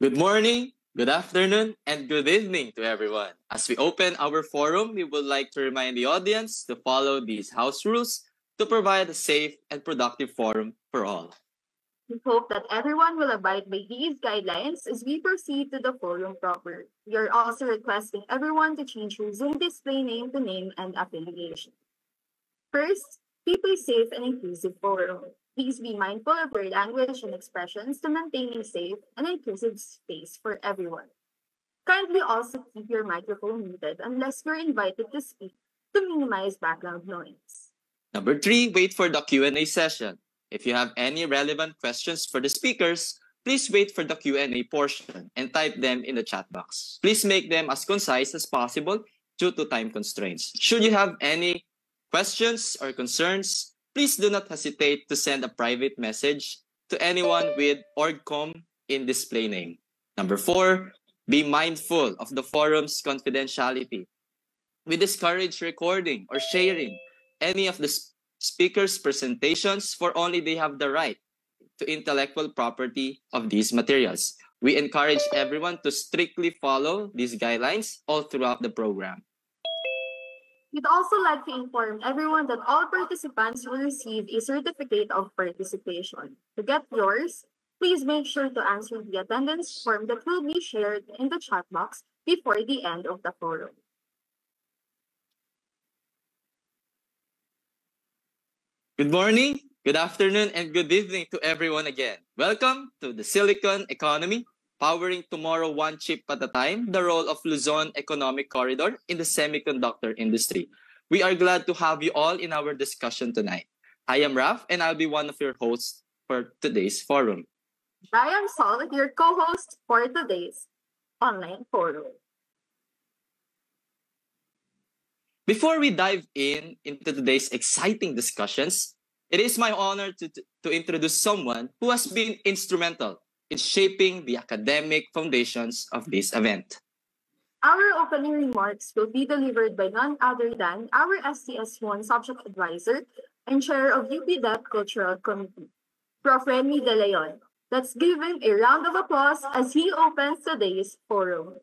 Good morning, good afternoon, and good evening to everyone. As we open our forum, we would like to remind the audience to follow these house rules to provide a safe and productive forum for all. We hope that everyone will abide by these guidelines as we proceed to the forum proper. We are also requesting everyone to change your Zoom display name to name and affiliation. First, keep a safe and inclusive forum. Please be mindful of your language and expressions to maintain a safe and inclusive space for everyone. Kindly also keep your microphone muted unless you're invited to speak to minimize background noise. Number three, wait for the Q&A session. If you have any relevant questions for the speakers, please wait for the Q&A portion and type them in the chat box. Please make them as concise as possible due to time constraints. Should you have any questions or concerns, please do not hesitate to send a private message to anyone with orgcom in display name. Number four, be mindful of the forum's confidentiality. We discourage recording or sharing any of the speakers' presentations for only they have the right to intellectual property of these materials. We encourage everyone to strictly follow these guidelines all throughout the program. We'd also like to inform everyone that all participants will receive a certificate of participation. To get yours, please make sure to answer the attendance form that will be shared in the chat box before the end of the forum. Good morning, good afternoon, and good evening to everyone again. Welcome to the Silicon Economy, powering tomorrow one chip at a time, the role of Luzon Economic Corridor in the semiconductor industry. We are glad to have you all in our discussion tonight. I am Raf, and I'll be one of your hosts for today's forum. I am Sol, your co-host for today's online forum. Before we dive into today's exciting discussions, it is my honor to introduce someone who has been instrumental in shaping the academic foundations of this event. Our opening remarks will be delivered by none other than our STS1 subject advisor and chair of UP-DEP Cultural Committee, Prof. Remy De Leon. Let's give him a round of applause as he opens today's forum.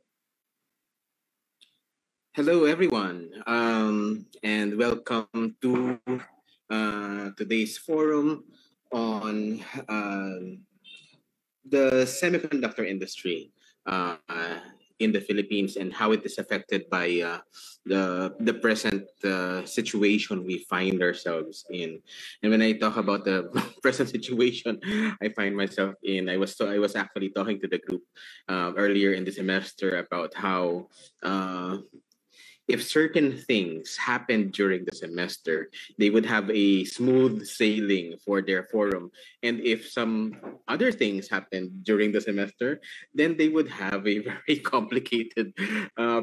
Hello, everyone, and welcome to today's forum on the semiconductor industry in the Philippines and how it is affected by the present situation we find ourselves in. And when I talk about the present situation I find myself in, I was actually talking to the group earlier in the semester about how if certain things happened during the semester, they would have a smooth sailing for their forum. And if some other things happened during the semester, then they would have a very complicated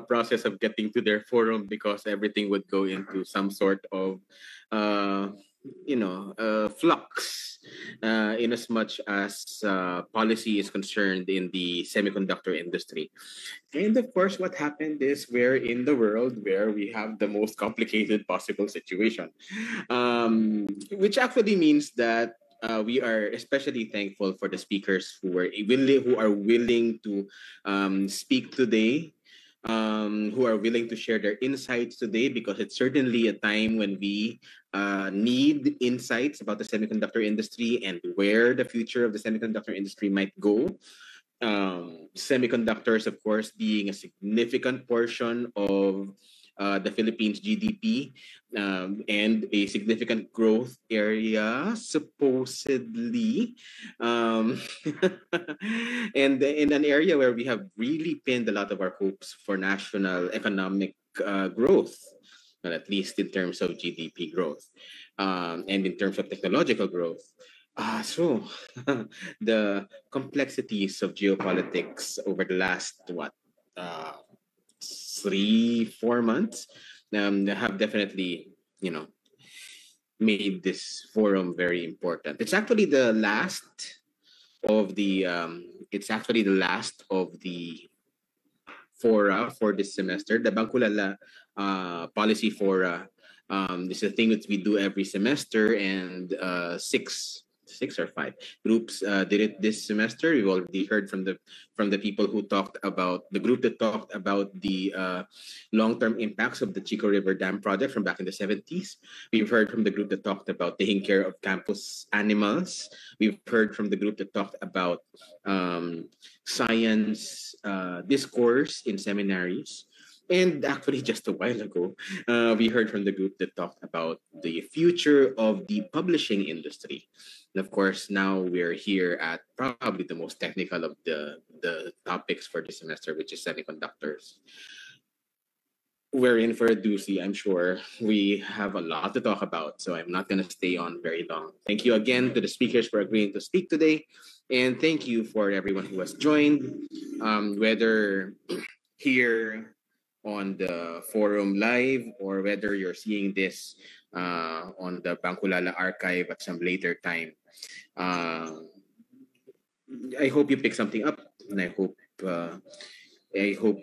process of getting to their forum because everything would go into some sort of flux in as much as policy is concerned in the semiconductor industry. And of course, what happened is we're in the world where we have the most complicated possible situation, which actually means that we are especially thankful for the speakers who are willing to speak today, who are willing to share their insights today, because it's certainly a time when we need insights about the semiconductor industry and where the future of the semiconductor industry might go. Semiconductors, of course, being a significant portion of the Philippines' GDP and a significant growth area, supposedly, and in an area where we have really pinned a lot of our hopes for national economic growth, well, at least in terms of GDP growth and in terms of technological growth. So the complexities of geopolitics over the last 3-4 months have definitely made this forum very important. It's actually the last of the fora for this semester. The Bangkulala policy fora. This is a thing that we do every semester, and 6 6 or 5 groups did it this semester. We've already heard from the people who talked about the group that talked about the long-term impacts of the Chico River Dam project from back in the 70s. We've heard from the group that talked about taking care of campus animals. We've heard from the group that talked about science discourse in seminaries. And actually, just a while ago, we heard from the group that talked about the future of the publishing industry. And of course, now we're here at probably the most technical of the topics for this semester, which is semiconductors. We're in for a doozy, I'm sure. We have a lot to talk about, so I'm not going to stay on very long. Thank you again to the speakers for agreeing to speak today. And thank you for everyone who has joined, whether here on the forum live or whether you're seeing this on the Bangkulala archive at some later time. I hope you pick something up, and I hope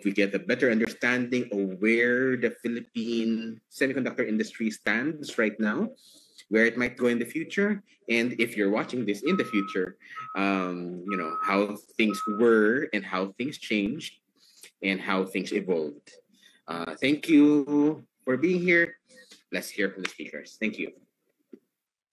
we get a better understanding of where the Philippine semiconductor industry stands right now, where it might go in the future, and if you're watching this in the future, how things were and how things changed and how things evolved. Thank you for being here. Let's hear from the speakers. Thank you.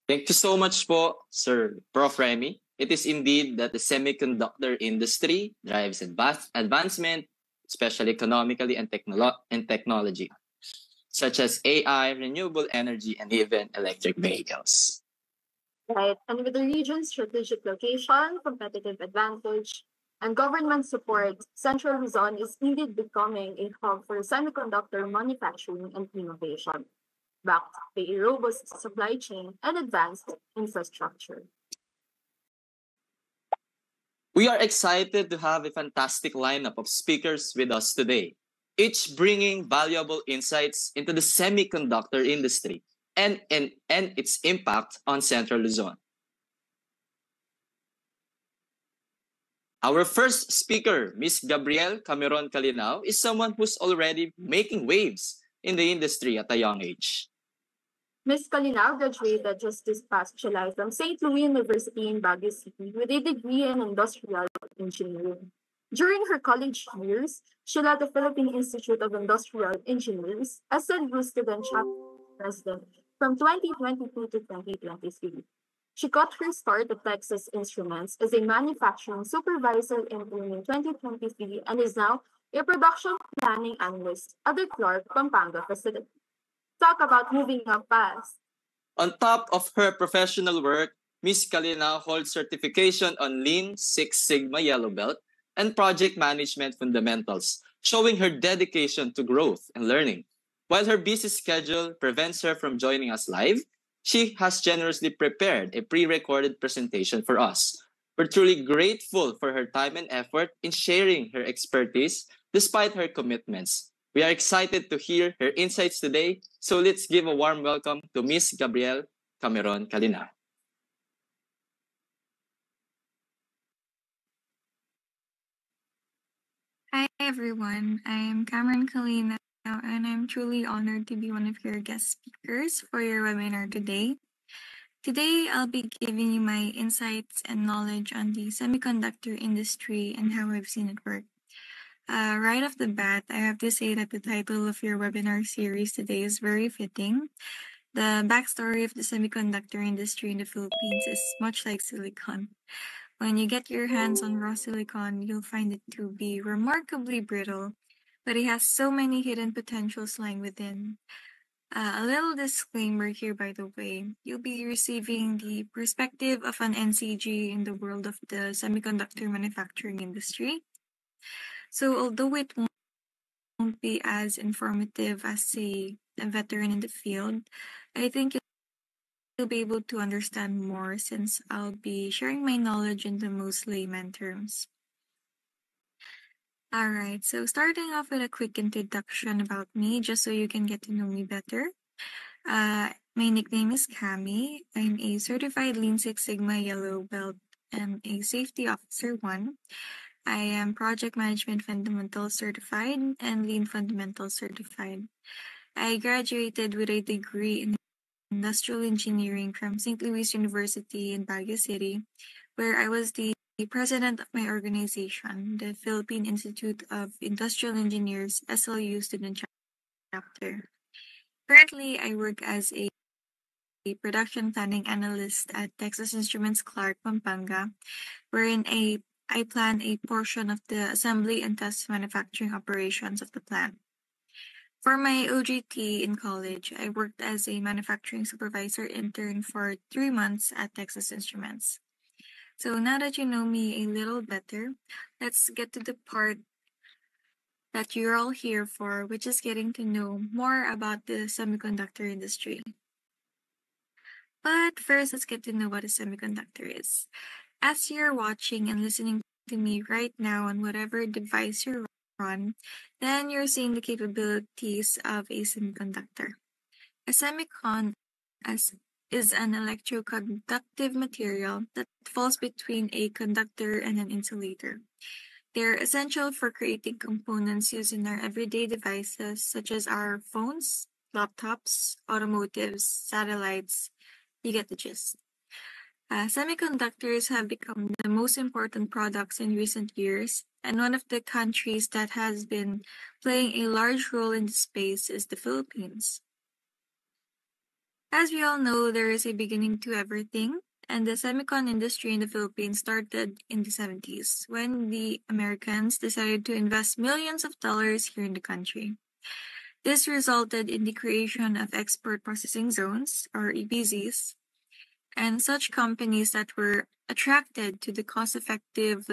Thank you so much po, Sir Prof. Remy. It is indeed that the semiconductor industry drives advancement, especially economically and technology, such as AI, renewable energy, and even electric vehicles. Right. And with the region's strategic location, competitive advantage, and government support, Central Luzon is indeed becoming a hub for semiconductor manufacturing and innovation, backed by a robust supply chain and advanced infrastructure. We are excited to have a fantastic lineup of speakers with us today, each bringing valuable insights into the semiconductor industry and its impact on Central Luzon. Our first speaker, Ms. Gabrielle Cameron Calinao, is someone who's already making waves in the industry at a young age. Ms. Calinao graduated just this past July from St. Louis University in Baguio City with a degree in industrial engineering. During her college years, she led the Philippine Institute of Industrial Engineers as CEDU student chapter president from 2022 to 2023. She got her start at Texas Instruments as a manufacturing supervisor in 2023 and is now a production planning analyst at the Clark Pampanga facility. Talk about moving up fast. On top of her professional work, Ms. Calinao holds certification on Lean Six Sigma Yellow Belt and Project Management Fundamentals, showing her dedication to growth and learning. While her busy schedule prevents her from joining us live, she has generously prepared a pre-recorded presentation for us. We're truly grateful for her time and effort in sharing her expertise despite her commitments. We are excited to hear her insights today, so let's give a warm welcome to Ms. Gabrielle Cameron Calinao. Hi everyone, I'm Cameron Calinao and I'm truly honored to be one of your guest speakers for your webinar today. Today, I'll be giving you my insights and knowledge on the semiconductor industry and how I've seen it work. Right off the bat, I have to say that the title of your webinar series today is very fitting. The backstory of the semiconductor industry in the Philippines is much like silicon. When you get your hands on raw silicon, you'll find it to be remarkably brittle, but it has so many hidden potentials lying within. A little disclaimer here, by the way. You'll be receiving the perspective of an NCG in the world of the semiconductor manufacturing industry. So although it won't be as informative as, say, a veteran in the field, I think you'll be able to understand more since I'll be sharing my knowledge in the most layman terms. Alright, so starting off with a quick introduction about me, just so you can get to know me better. My nickname is Cami. I'm a certified Lean Six Sigma Yellow Belt and a Safety Officer 1. I am Project Management Fundamentals Certified and Lean Fundamentals Certified. I graduated with a degree in industrial engineering from St. Louis University in Baguio City, where I was the president of my organization, the Philippine Institute of Industrial Engineers SLU Student Chapter. Currently, I work as a production planning analyst at Texas Instruments Clark, Pampanga, wherein I plan a portion of the assembly and test manufacturing operations of the plant. For my OJT in college, I worked as a manufacturing supervisor intern for 3 months at Texas Instruments. So now that you know me a little better, let's get to the part that you're all here for, which is getting to know more about the semiconductor industry. But first, let's get to know what a semiconductor is. As you're watching and listening to me right now on whatever device you're on, then you're seeing the capabilities of a semiconductor. A semicon is an electroconductive material that falls between a conductor and an insulator. They're essential for creating components used in our everyday devices, such as our phones, laptops, automotives, satellites. You get the gist. Semiconductors have become the most important products in recent years, and one of the countries that has been playing a large role in the space is the Philippines. As we all know, there is a beginning to everything, and the semicon industry in the Philippines started in the 70s when the Americans decided to invest millions of dollars here in the country. This resulted in the creation of export processing zones, or EPZs, and such companies that were attracted to the cost-effective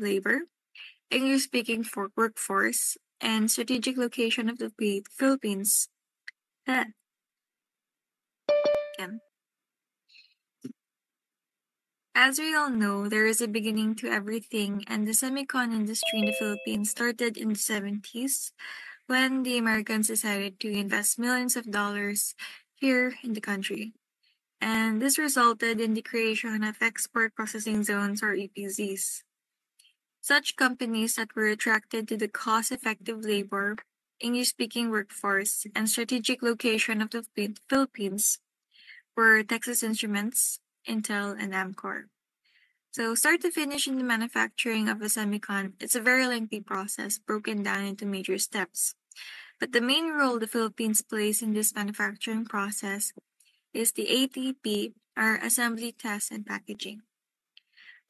labor, English-speaking for workforce, and strategic location of the Philippines. As we all know, there is a beginning to everything, and the semicon industry in the Philippines started in the 70s when the Americans decided to invest millions of dollars here in the country. And this resulted in the creation of export processing zones, or EPZs. Such companies that were attracted to the cost-effective labor, English-speaking workforce, and strategic location of the Philippines were Texas Instruments, Intel, and Amkor. So start to finish in the manufacturing of a semicon, it's a very lengthy process broken down into major steps. But the main role the Philippines plays in this manufacturing process is the ATP, or Assembly, Test, and Packaging.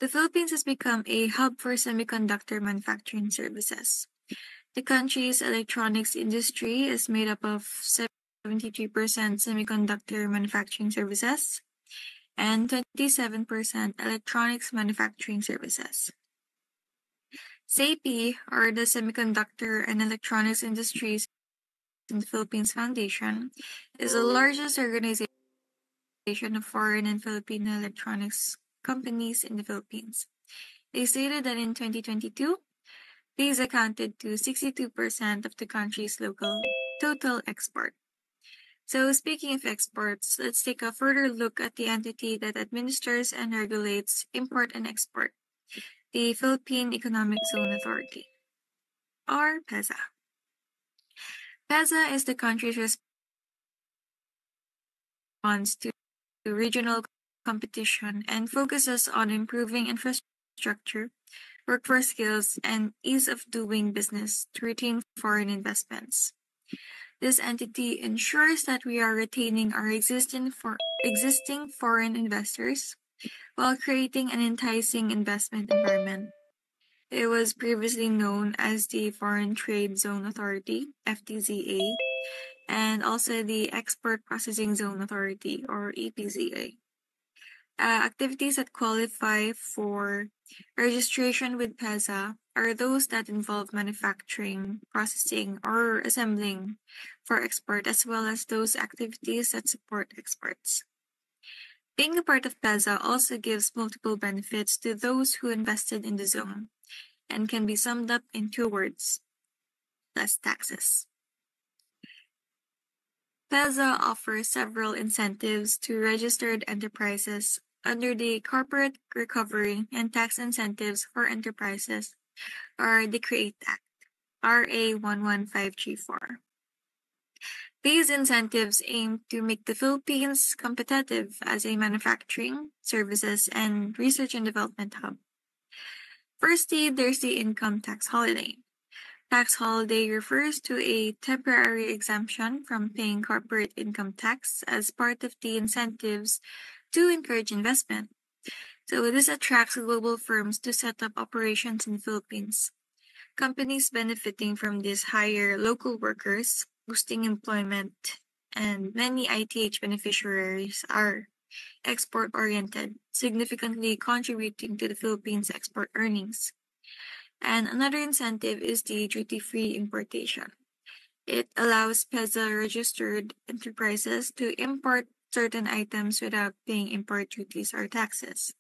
The Philippines has become a hub for semiconductor manufacturing services. The country's electronics industry is made up of 73% semiconductor manufacturing services and 27% electronics manufacturing services. SAPI, or the Semiconductor and Electronics Industries in the Philippines Foundation, is the largest organization of foreign and Filipino electronics companies in the Philippines. They stated that in 2022, these accounted to 62% of the country's local total export. So speaking of exports, let's take a further look at the entity that administers and regulates import and export, the Philippine Economic Zone Authority, or PEZA. PEZA is the country's response to regional competition and focuses on improving infrastructure, workforce skills, and ease of doing business to retain foreign investments. This entity ensures that we are retaining our existing foreign investors while creating an enticing investment environment. It was previously known as the Foreign Trade Zone Authority, FTZA, and also the Export Processing Zone Authority, or EPZA. Activities that qualify for registration with PEZA are those that involve manufacturing, processing, or assembling for export, as well as those activities that support exports. Being a part of PEZA also gives multiple benefits to those who invested in the zone and can be summed up in 2 words: less taxes. PEZA offers several incentives to registered enterprises under the Corporate Recovery and Tax Incentives for Enterprises, or the CREATE Act, RA 11534. These incentives aim to make the Philippines competitive as a manufacturing, services, and research and development hub. Firstly, there's the income tax holiday. Tax holiday refers to a temporary exemption from paying corporate income tax as part of the incentives to encourage investment. So this attracts global firms to set up operations in the Philippines. Companies benefiting from this hire local workers, boosting employment, and many ITH beneficiaries are export-oriented, significantly contributing to the Philippines' export earnings. And another incentive is the duty-free importation. It allows PEZA-registered enterprises to import certain items without paying import duties or taxes.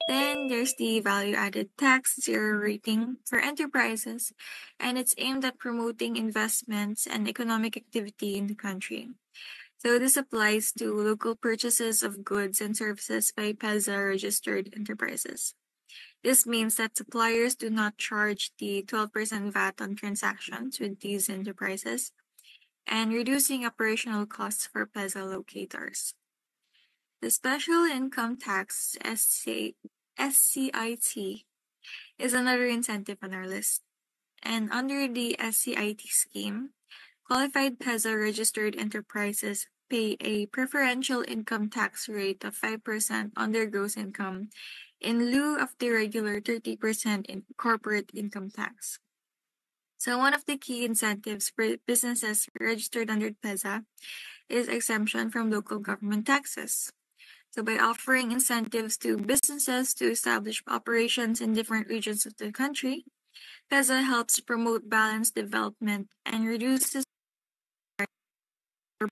Then there's the value-added tax zero rating for enterprises, and it's aimed at promoting investments and economic activity in the country. So this applies to local purchases of goods and services by PEZA-registered enterprises. This means that suppliers do not charge the 12% VAT on transactions with these enterprises and reducing operational costs for PEZA locators. The Special Income Tax SCIT is another incentive on our list. And under the SCIT scheme, qualified PEZA registered enterprises pay a preferential income tax rate of 5% on their gross income in lieu of the regular 30% in corporate income tax. So one of the key incentives for businesses registered under PEZA is exemption from local government taxes. So by offering incentives to businesses to establish operations in different regions of the country, PEZA helps promote balanced development and reduces urban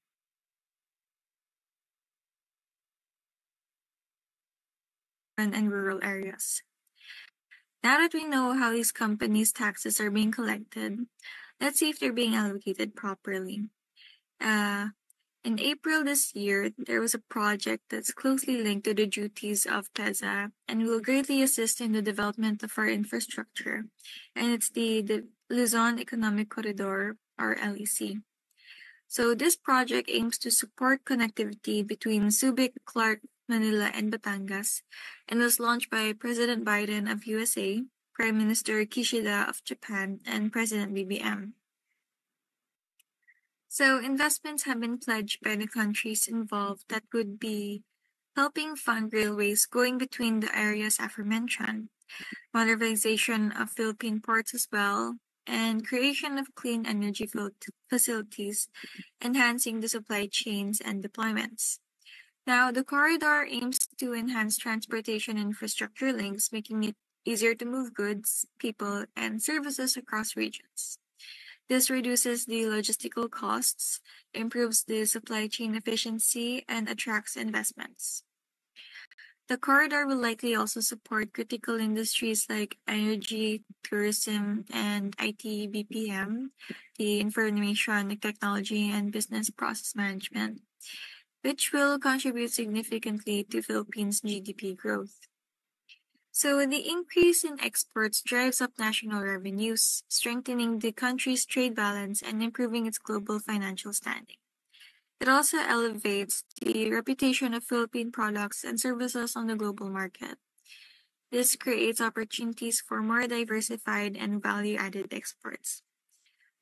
and rural areas. Now that we know how these companies' taxes are being collected, let's see if they're being allocated properly. In April this year, there was a project that's closely linked to the duties of PEZA and will greatly assist in the development of our infrastructure. And it's the Luzon Economic Corridor, or LEC. So this project aims to support connectivity between Subic, Clark, Manila, and Batangas, and was launched by President Biden of USA, Prime Minister Kishida of Japan, and President BBM. So investments have been pledged by the countries involved that would be helping fund railways going between the areas aforementioned, modernization of Philippine ports as well, and creation of clean energy facilities, enhancing the supply chains and deployments. Now, the corridor aims to enhance transportation infrastructure links, making it easier to move goods, people, and services across regions. This reduces the logistical costs, improves the supply chain efficiency, and attracts investments. The corridor will likely also support critical industries like energy, tourism, and IT BPM, the information technology and business process management, which will contribute significantly to Philippines' GDP growth. So the increase in exports drives up national revenues, strengthening the country's trade balance and improving its global financial standing. It also elevates the reputation of Philippine products and services on the global market. This creates opportunities for more diversified and value-added exports.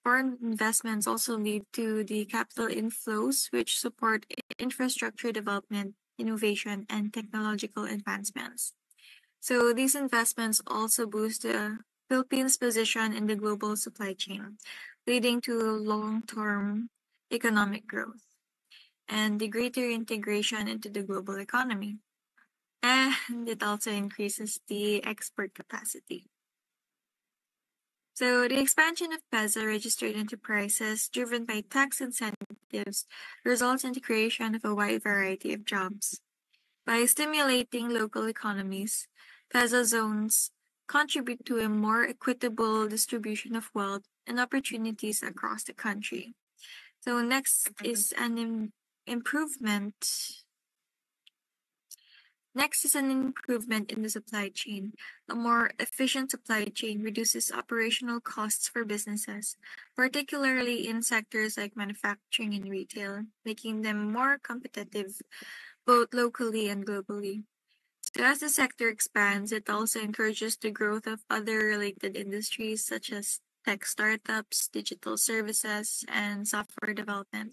Foreign investments also lead to the capital inflows, which support infrastructure development, innovation, and technological advancements. So these investments also boost the Philippines' position in the global supply chain, leading to long-term economic growth and the greater integration into the global economy. And it also increases the export capacity. So the expansion of PEZA registered enterprises driven by tax incentives results in the creation of a wide variety of jobs. By stimulating local economies, PEZA zones contribute to a more equitable distribution of wealth and opportunities across the country. So next is an improvement. Next is an improvement in the supply chain. A more efficient supply chain reduces operational costs for businesses, particularly in sectors like manufacturing and retail, making them more competitive both locally and globally. So as the sector expands, it also encourages the growth of other related industries such as tech startups, digital services, and software development,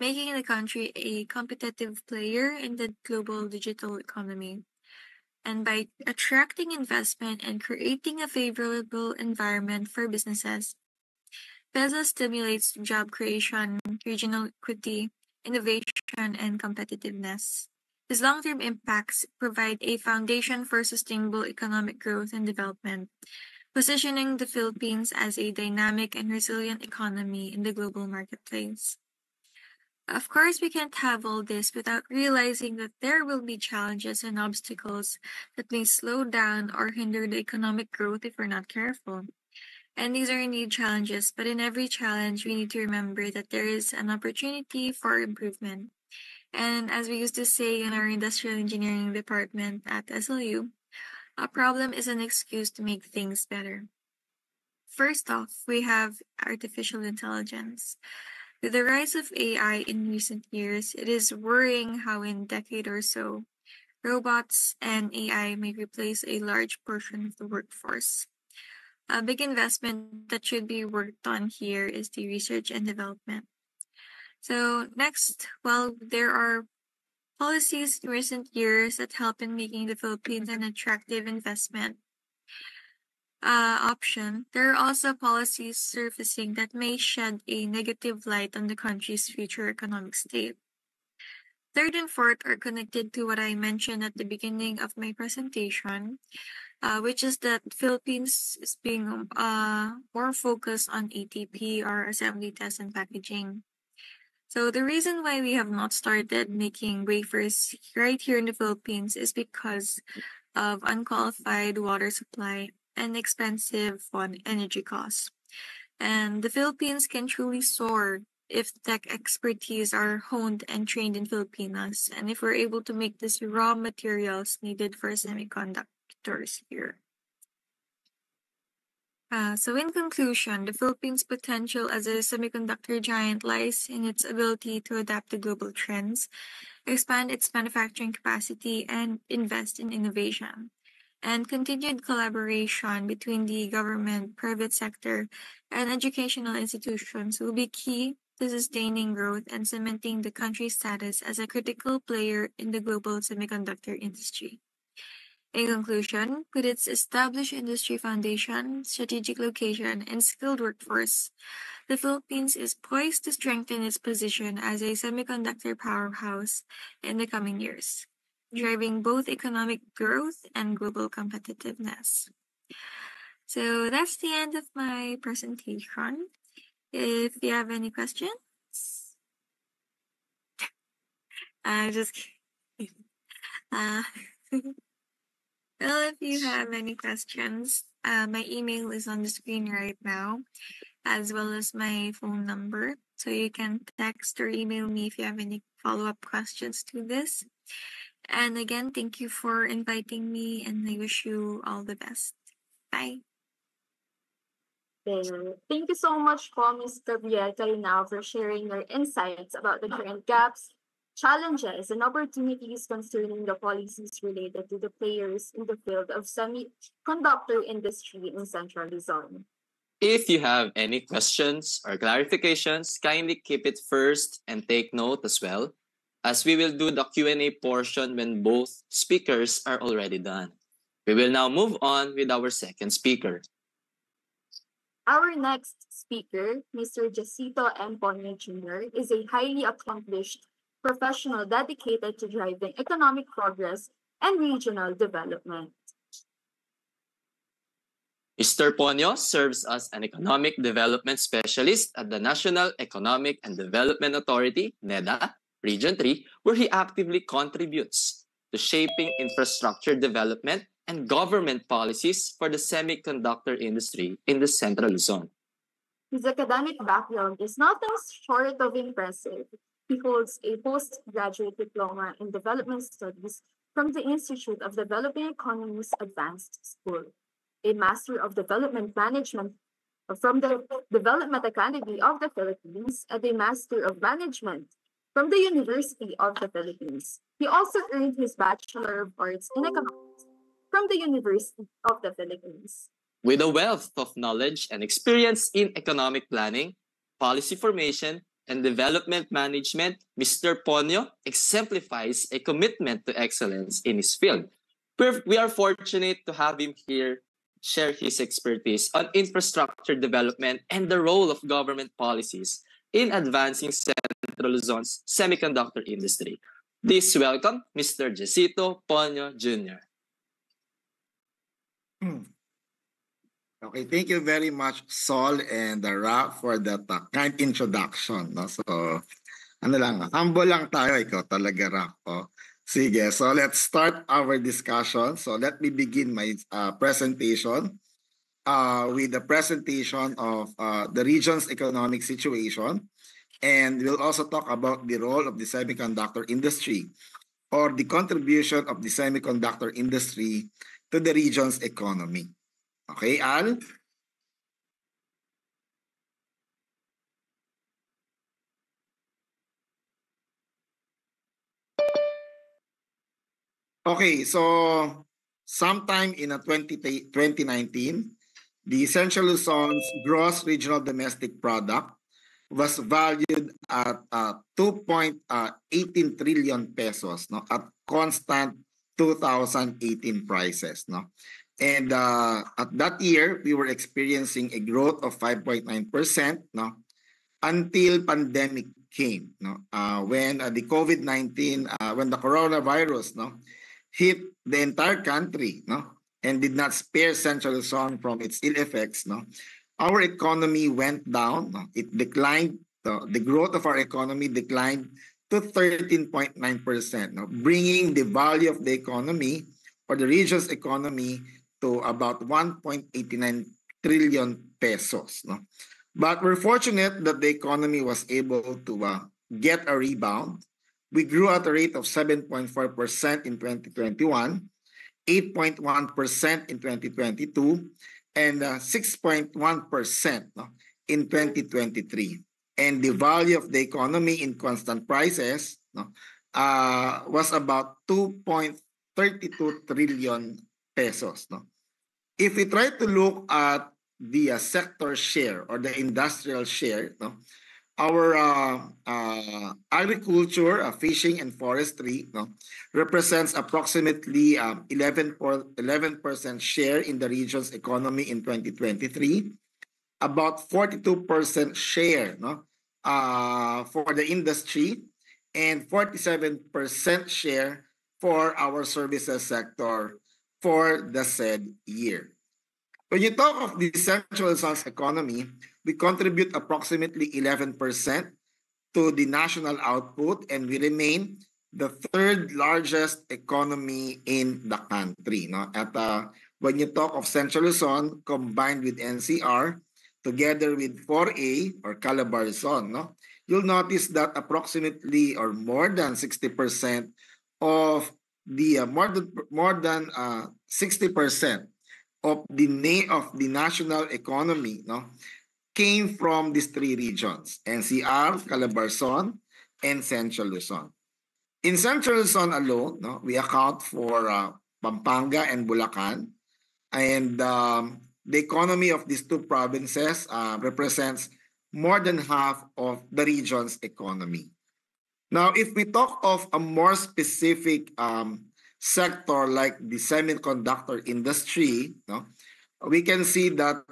making the country a competitive player in the global digital economy. And by attracting investment and creating a favorable environment for businesses, PEZA stimulates job creation, regional equity, innovation, and competitiveness. These long-term impacts provide a foundation for sustainable economic growth and development, positioning the Philippines as a dynamic and resilient economy in the global marketplace. Of course, we can't have all this without realizing that there will be challenges and obstacles that may slow down or hinder the economic growth if we're not careful. And these are indeed challenges, but in every challenge, we need to remember that there is an opportunity for improvement. And as we used to say in our industrial engineering department at SLU, a problem is an excuse to make things better. First off, we have artificial intelligence. With the rise of AI in recent years, it is worrying how in a decade or so, robots and AI may replace a large portion of the workforce. A big investment that should be worked on here is the research and development. So next, well, there are policies in recent years that help in making the Philippines an attractive investment option. There are also policies surfacing that may shed a negative light on the country's future economic state. Third and fourth are connected to what I mentioned at the beginning of my presentation, which is that Philippines is being more focused on ATP or assembly, test, and packaging. So the reason why we have not started making wafers right here in the Philippines is because of unqualified water supply and expensive energy costs. And the Philippines can truly soar if tech expertise are honed and trained in Filipinas, and if we're able to make these raw materials needed for semiconductors here. So in conclusion, the Philippines' potential as a semiconductor giant lies in its ability to adapt to global trends, expand its manufacturing capacity, and invest in innovation. And continued collaboration between the government, private sector, and educational institutions will be key to sustaining growth and cementing the country's status as a critical player in the global semiconductor industry. In conclusion, with its established industry foundation, strategic location, and skilled workforce, the Philippines is poised to strengthen its position as a semiconductor powerhouse in the coming years, driving both economic growth and global competitiveness. So that's the end of my presentation. If you have any questions, just kidding. Well, if you have any questions, my email is on the screen right now, as well as my phone number. So you can text or email me if you have any follow-up questions to this. And again, thank you for inviting me, and I wish you all the best. Bye. Thank you so much po, Ms. Gabriel Carinao, for sharing your insights about the current gaps, challenges, and opportunities concerning the policies related to the players in the field of semiconductor industry in Central Luzon. If you have any questions or clarifications, kindly keep it first and take note as well, as we will do the Q&A portion when both speakers are already done. We will now move on with our second speaker. Our next speaker, Mr. Jacinto M. Ponyo Jr., is a highly accomplished professional dedicated to driving economic progress and regional development. Mr. Ponyo serves as an economic development specialist at the National Economic and Development Authority, NEDA, Region 3, where he actively contributes to shaping infrastructure development and government policies for the semiconductor industry in the Central Luzon. His academic background is nothing short of impressive. He holds a postgraduate diploma in development studies from the Institute of Developing Economies Advanced School, a Master of Development Management from the Development Academy of the Philippines, and a Master of Management from the University of the Philippines. He also earned his Bachelor of Arts in Economics from the University of the Philippines. With a wealth of knowledge and experience in economic planning, policy formation, and development management, Mr. Ponyo exemplifies a commitment to excellence in his field. We are fortunate to have him here share his expertise on infrastructure development and the role of government policies in advancing Central Luzon's semiconductor industry. Please welcome Mr. Jacito Ponyo Jr. Okay, thank you very much, Sol and Ra, for that kind introduction. No? So, humble lang tayo, ikaw talaga, Ra. Oh. Sige, so let's start our discussion. So let me begin my presentation with the presentation of the region's economic situation. And we'll also talk about the role of the semiconductor industry or the contribution of the semiconductor industry to the region's economy. Okay, Al? Okay, so sometime in 2019, the Central Luzon's gross regional domestic product was valued at 2.18 trillion pesos, no, at constant 2018 prices. No? And at that year, we were experiencing a growth of 5.9%, no, until pandemic came, no, when the COVID-19, when the coronavirus, no, hit the entire country, no, and did not spare Central Luzon from its ill effects, no. Our economy went down. No? It declined. The growth of our economy declined to 13.9%, no, bringing the value of the economy or the region's economy to about 1.89 trillion pesos. No? But we're fortunate that the economy was able to get a rebound. We grew at a rate of 7.4% in 2021, 8.1% in 2022, and 6.1% no, in 2023. And the value of the economy in constant prices no, was about 2.32 trillion pesos. No? If we try to look at the sector share or the industrial share, no, our agriculture, fishing, and forestry no, represents approximately 11% share in the region's economy in 2023, about 42% share no, for the industry, and 47% share for our services sector for the said year. When you talk of the Central Luzon's economy, we contribute approximately 11% to the national output, and we remain the third largest economy in the country. No? When you talk of Central Luzon combined with NCR, together with 4A or Calabarzon, no? You'll notice that approximately or more than 60% of the more than 60% of the national economy no, came from these three regions, NCR, Calabarzon, and Central Luzon. In Central Luzon alone, no, we account for Pampanga and Bulacan, and the economy of these two provinces represents more than half of the region's economy. Now, if we talk of a more specific sector like the semiconductor industry, no, we can see that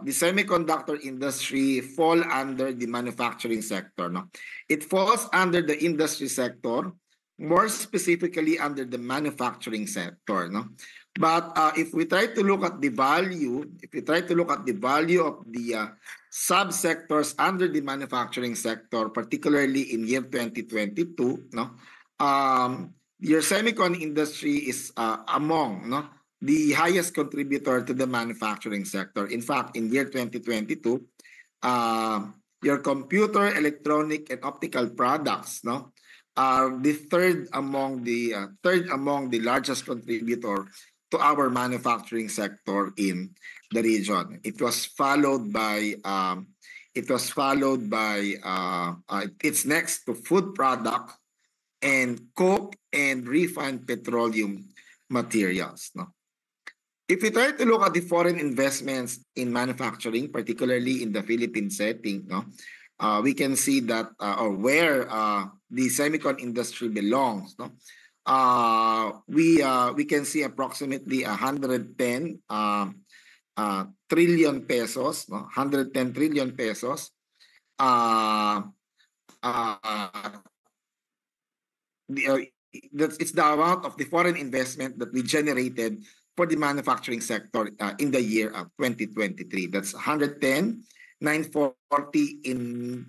the semiconductor industry fall under the manufacturing sector. No? It falls under the industry sector, more specifically under the manufacturing sector. No? But if we try to look at the value, of the subsectors under the manufacturing sector, particularly in year 2022, no, your semicon industry is among no, the highest contributor to the manufacturing sector. In fact, in year 2022, your computer, electronic, and optical products no, are the third among the largest contributor to our manufacturing sector in the region. It was followed by it's next to food product and coke and refined petroleum materials. No? If we try to look at the foreign investments in manufacturing, particularly in the Philippine setting, no, we can see that or where the semicon industry belongs. No, we can see approximately 110 trillion pesos. No, 110 trillion pesos. It's the amount of the foreign investment that we generated for the manufacturing sector in the year of 2023. That's 110,940 in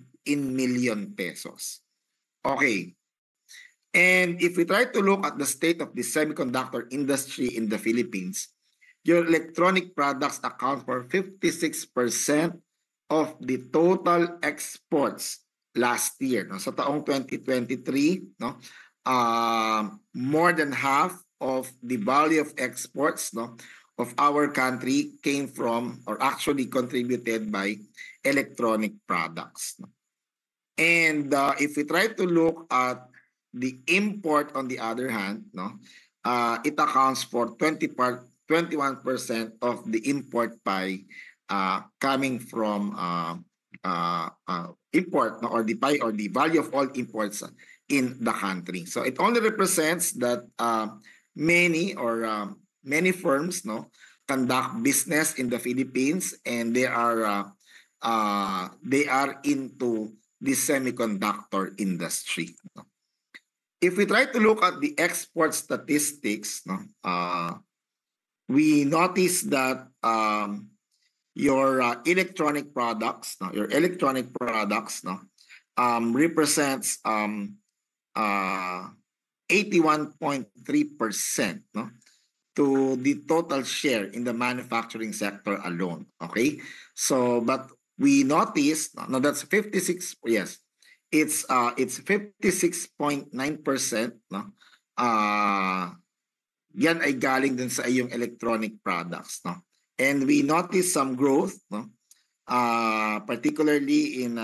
million pesos. Okay. And if we try to look at the state of the semiconductor industry in the Philippines, your electronic products account for 56% of the total exports last year. No? Sa taong 2023, no? More than half of the value of exports, no, of our country came from or actually contributed by electronic products. No? And if we try to look at the import, on the other hand, no, it accounts for 21% of the import pie coming from import, no, or the pie or the value of all imports in the country. So it only represents that many firms, no, conduct business in the Philippines, and they are into the semiconductor industry. No? If we try to look at the export statistics, no, we notice that your electronic products, no, represents 81.3%, no, to the total share in the manufacturing sector alone. Okay, so but we notice, no, that's 56. Yes, it's 56.9%. No, yan ay galing dun sa iyong electronic products. No, and we notice some growth. No, particularly in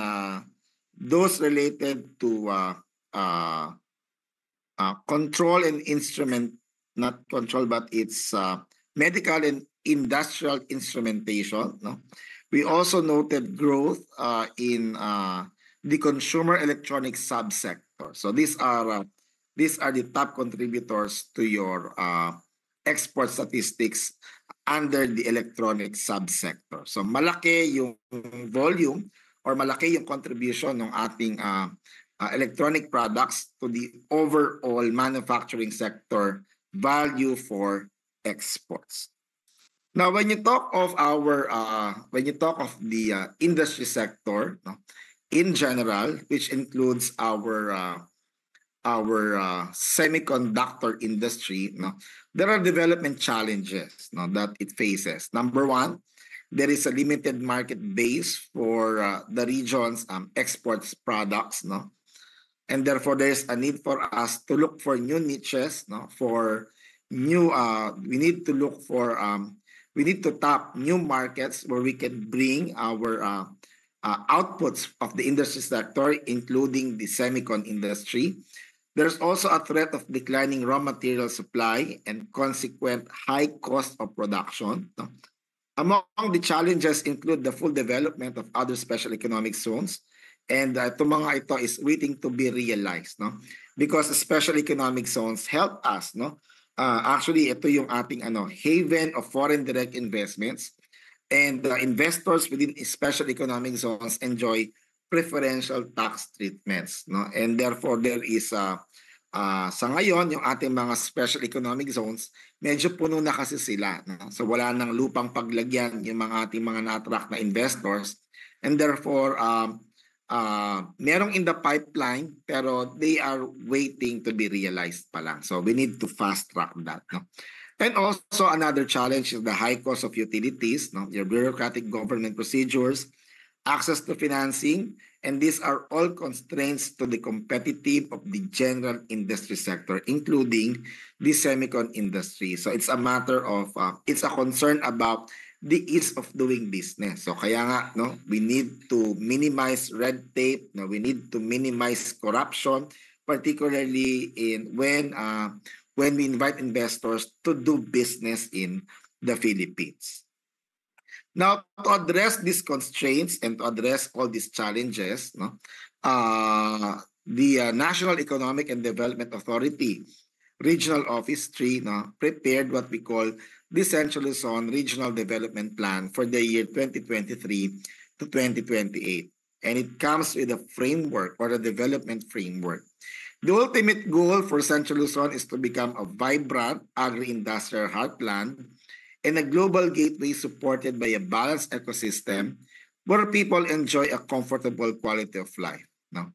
those related to control and instrument, not control, but it's medical and industrial instrumentation. No, we also noted growth in the consumer electronics subsector. So these are the top contributors to your export statistics under the electronic subsector. So malaki yung volume or malaki yung contribution ng ating electronic products to the overall manufacturing sector value for exports. Now, when you talk of the industry sector, no, in general, which includes our semiconductor industry, no, there are development challenges, no, that it faces. Number one, there is a limited market base for the region's exports products, no, and therefore there's a need for us to look for new niches, no, for new. We need to tap new markets where we can bring our outputs of the industry sector, including the semicon industry. There's also a threat of declining raw material supply and consequent high cost of production. No? Among the challenges include the full development of other special economic zones, and itong mga ito is waiting to be realized, no? Because special economic zones help us, no? Actually, ito yung ating haven of foreign direct investments, and investors within special economic zones enjoy preferential tax treatments, no? And therefore there is sa ngayon yung ating mga special economic zones medyo puno na kasi sila, no? So wala nang lupang paglagyan yung mga ating mga na-attract na investors, and therefore merong in the pipeline pero they are waiting to be realized pa lang. So we need to fast track that, no? And also another challenge is the high cost of utilities, no? Your bureaucratic government procedures, access to financing, and these are all constraints to the competitive of the general industry sector, including the semicon industry. So it's a matter of, it's a concern about the ease of doing business. So kaya nga, no, we need to minimize red tape, no, we need to minimize corruption, particularly when we invite investors to do business in the Philippines. Now, to address these constraints and to address all these challenges, no, the National Economic and Development Authority Regional Office 3 no, prepared what we call the Central Luzon Regional Development Plan for the year 2023 to 2028. And it comes with a framework or a development framework. The ultimate goal for Central Luzon is to become a vibrant agri-industrial heartland and a global gateway supported by a balanced ecosystem where people enjoy a comfortable quality of life. No?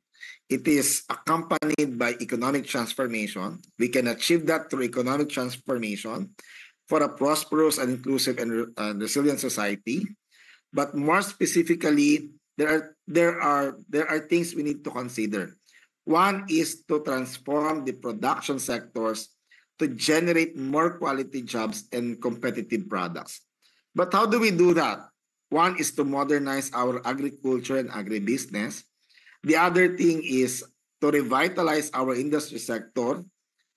It is accompanied by economic transformation. We can achieve that through economic transformation for a prosperous and inclusive and resilient society. But more specifically, there are things we need to consider. One is to transform the production sectors to generate more quality jobs and competitive products. But how do we do that? One is to modernize our agriculture and agribusiness. The other thing is to revitalize our industry sector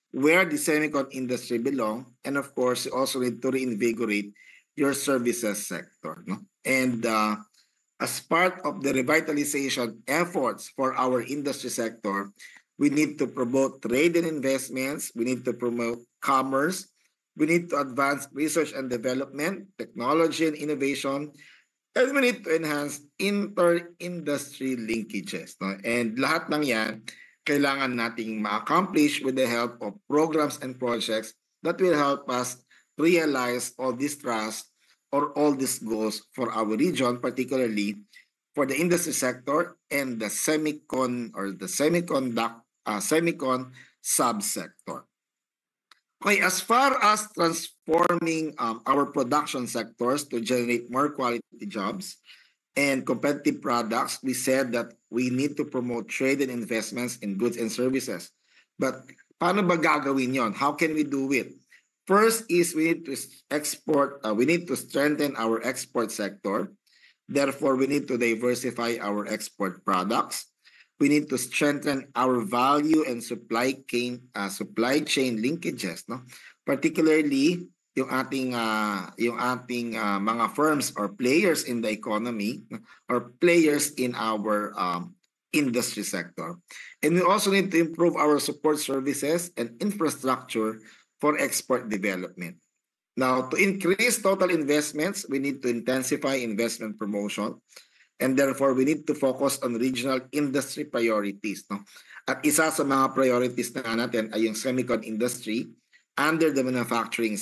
where the semicon industry belong. And of course, you also need to reinvigorate your services sector. No? And as part of the revitalization efforts for our industry sector, we need to promote trade and investments. We need to promote commerce. We need to advance research and development, technology and innovation, and we need to enhance inter-industry linkages. No? And lahat ng yan, kailangan nating ma-accomplish with the help of programs and projects that will help us realize all this trust or all these goals for our region, particularly for the industry sector and the semicon or the semicon subsector. Okay, as far as transforming our production sectors to generate more quality jobs and competitive products, we said that we need to promote trade and investments in goods and services. But paano ba gagawin yon? How can we do it? First is we need to we need to strengthen our export sector. Therefore, we need to diversify our export products. We need to strengthen our value and supply chain linkages, no? Particularly yung ating mga firms or players in the economy or players in our industry sector. And we also need to improve our support services and infrastructure for export development. Now, to increase total investments, we need to intensify investment promotion. And therefore, we need to focus on regional industry priorities. No? At isa sa mga priorities na natin ay yung semicon industry under the manufacturing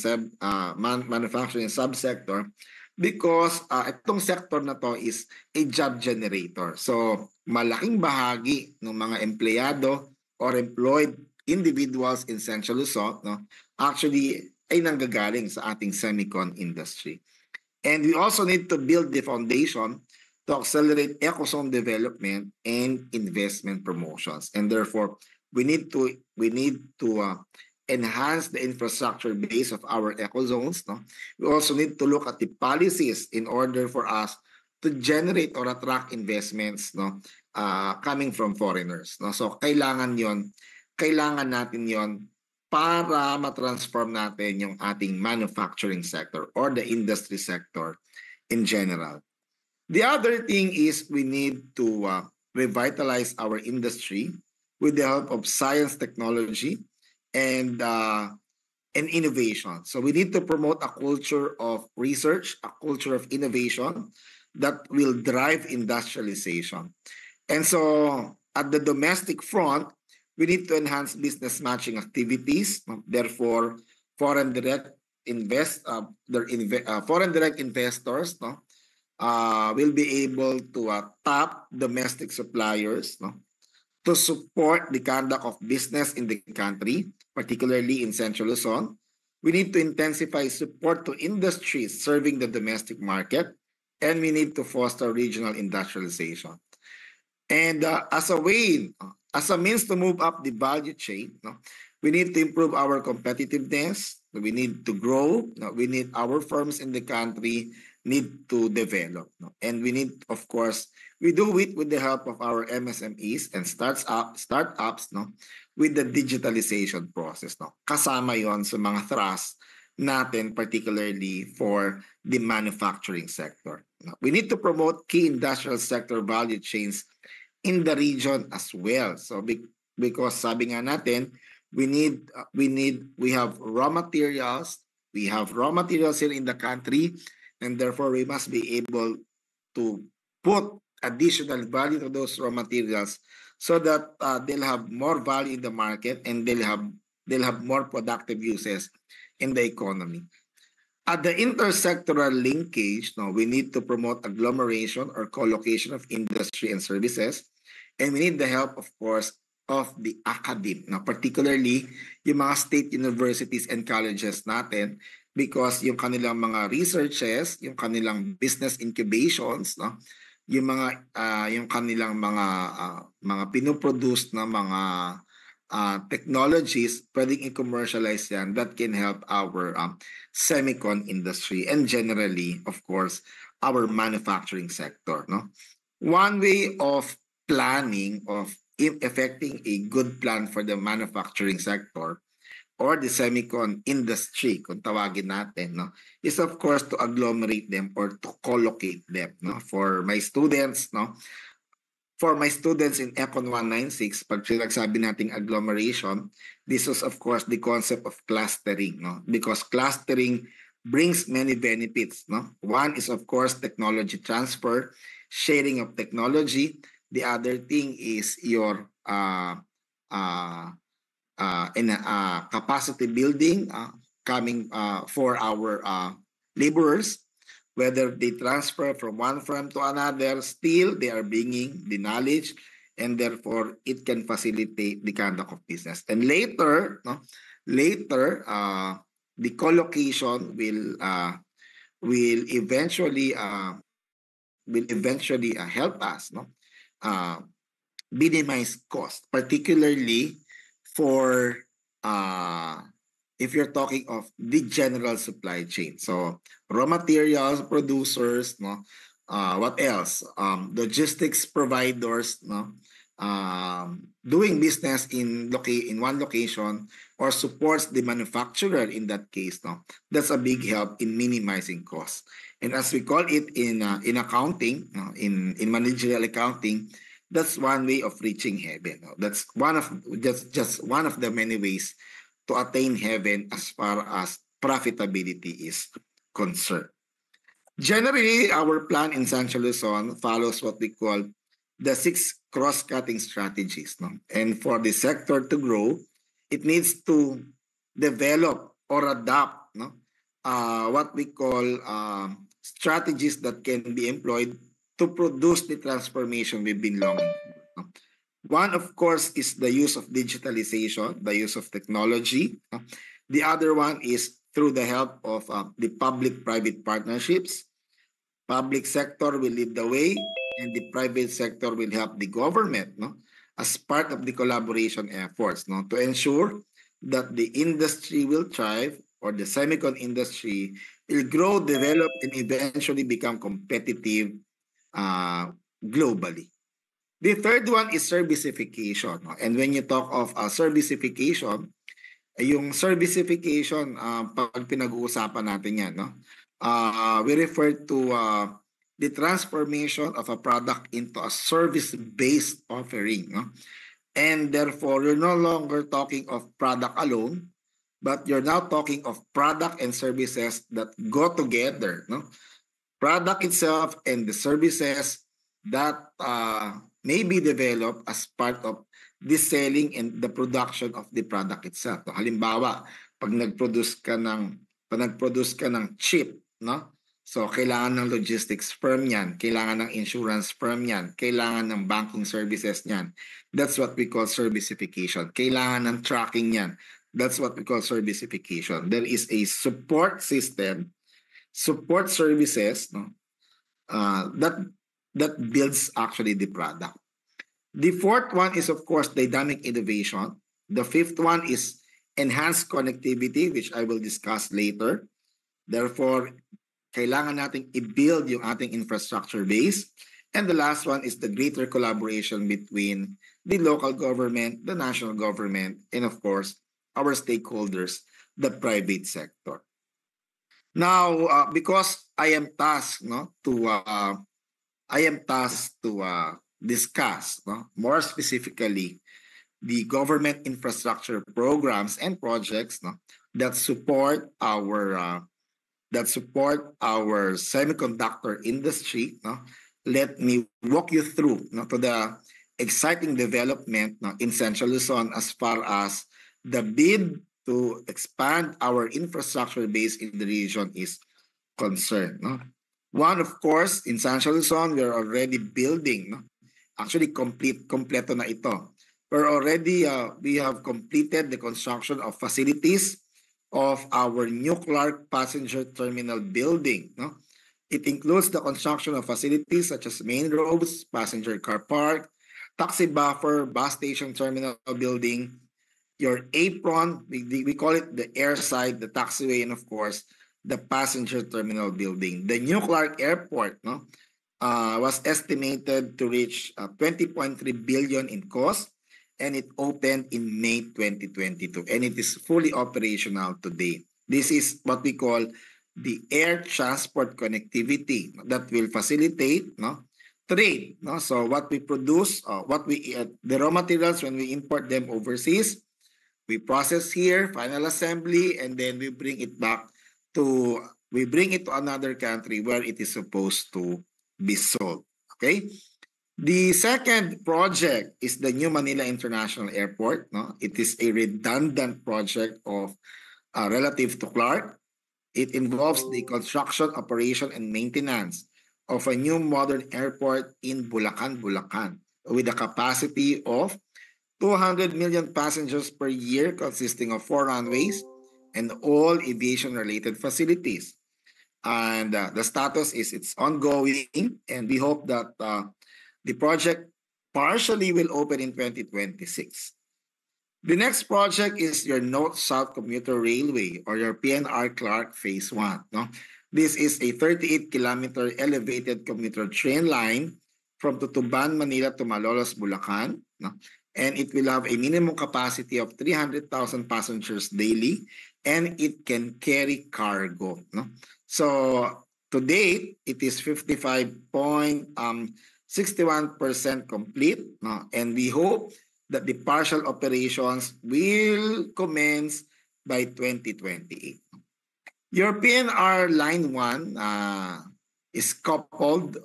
subsector because itong sector na to is a job generator. So, malaking bahagi ng mga empleyado or employed individuals in Central Luzon, no, actually ay nanggagaling sa ating semicon industry. And we also need to build the foundation to accelerate ecozone development and investment promotions. And therefore, we need to enhance the infrastructure base of our ecozones. No? We also need to look at the policies in order for us to generate or attract investments, no, coming from foreigners. No? So kailangan natin yon para matransform natin yung ating manufacturing sector or the industry sector in general. The other thing is we need to revitalize our industry with the help of science, technology, and innovation. So we need to promote a culture of research, a culture of innovation that will drive industrialization. And so at the domestic front, we need to enhance business matching activities. Therefore, foreign direct investors, no, will be able to tap domestic suppliers, no, to support the conduct of business in the country, particularly in Central Luzon. We need to intensify support to industries serving the domestic market. and we need to foster regional industrialization. And as a way, as a means to move up the value chain, we need to improve our competitiveness. We need to grow. We need our firms in the country need to develop. And we need, of course, we do it with the help of our MSMEs and startups, with the digitalization process. Kasama yon sa mga thrust natin, particularly for the manufacturing sector. We need to promote key industrial sector value chains in the region as well. So because sabi nga natin, we have raw materials, here in the country, and therefore we must be able to put additional value to those raw materials so that they'll have more value in the market and they'll have more productive uses in the economy. At the intersectoral linkage, we need to promote agglomeration or co-location of industry and services. And we need the help, of course, of the academe, particularly yung mga state universities and colleges natin, because yung kanilang mga researches, yung kanilang business incubations, yung kanilang mga pinoproduce na mga technologies, pwedeng i-commercialize yan that can help our semicon industry and generally, of course, our manufacturing sector. One way of planning, of effecting a good plan for the manufacturing sector or the semicon industry, kung tawagin natin, is of course to agglomerate them or to collocate them. For my students, in Econ 196, pag sinagsabi nating agglomeration, this is of course the concept of clustering, because clustering brings many benefits. One is of course technology transfer, sharing of technology. The other thing is your capacity building coming for our laborers. Whether they transfer from one firm to another, still they are bringing the knowledge, and therefore it can facilitate the conduct of business. And later, the collocation will eventually help us minimize cost, particularly for if you're talking of the general supply chain. So raw materials producers, what else? Logistics providers, doing business in one location or supports the manufacturer in that case. That's a big help in minimizing costs. And as we call it in accounting, in managerial accounting, that's one way of reaching heaven. That's just one of the many ways to attain heaven as far as profitability is concerned. Generally, our plan in Sancho Luzon follows what we call the 6 cross-cutting strategies. And for the sector to grow, it needs to develop or adopt what we call strategies that can be employed to produce the transformation we've been longing for. One, of course, is the use of digitalization, the use of technology. The other one is through the help of the public-private partnerships. Public sector will lead the way, and the private sector will help the government as part of the collaboration efforts to ensure that the industry will thrive, or the semicon industry will grow, develop, and eventually become competitive globally. The third one is servicification. And when you talk of servicification, yung servicification, pag pinag-uusapan natin yan, we refer to the transformation of a product into a service-based offering. And therefore, you're no longer talking of product alone, but you're now talking of product and services that go together. Product itself and the services that may be developed as part of the selling and the production of the product itself. Halimbawa, pag nag-produce ka ng chip, so kailangan ng logistics firm yan, kailangan ng insurance firm yan, kailangan ng banking services yan. That's what we call servicification. Kailangan ng tracking yan. That's what we call servicification. There is a support system, support services, that builds actually the product. The fourth one is, of course, dynamic innovation. The fifth one is enhanced connectivity, which I will discuss later. Therefore, kailangan nating i-build yung ating infrastructure base. And the last one is the greater collaboration between the local government, the national government, and of course, our stakeholders, the private sector. Now, because I am tasked to discuss more specifically the government infrastructure programs and projects that support our semiconductor industry. Let me walk you through to the exciting development in Central Luzon as far as the bid to expand our infrastructure base in the region is concerned. One, of course, in Central Luzon, we are already building, actually kompleto na ito. We have completed the construction of facilities of our new Clark Passenger Terminal building. It includes the construction of facilities such as main roads, passenger car park, taxi buffer, bus station terminal building, your apron, we call it the air side, the taxiway, and of course, the passenger terminal building. The new Clark Airport was estimated to reach 20.3 billion in cost, and it opened in May 2022, and it is fully operational today. This is what we call the air transport connectivity that will facilitate trade. So what we produce, the raw materials, when we import them overseas, we process here, final assembly, and then we bring it to another country where it is supposed to be sold. Okay. The second project is the New Manila International Airport. It is a redundant project relative to Clark. It involves the construction, operation, and maintenance of a new modern airport in Bulacan, with a capacity of 200 million passengers per year, consisting of 4 runways and all aviation-related facilities. And the status is it's ongoing, and we hope that the project partially will open in 2026. The next project is your North-South Commuter Railway, or your PNR Clark Phase 1. This is a 38-kilometer elevated commuter train line from Tutuban, Manila to Malolos, Bulacan. And it will have a minimum capacity of 300,000 passengers daily, and it can carry cargo. So to date, it is 55.61% complete, and we hope that the partial operations will commence by 2028. Your PNR Line 1 is coupled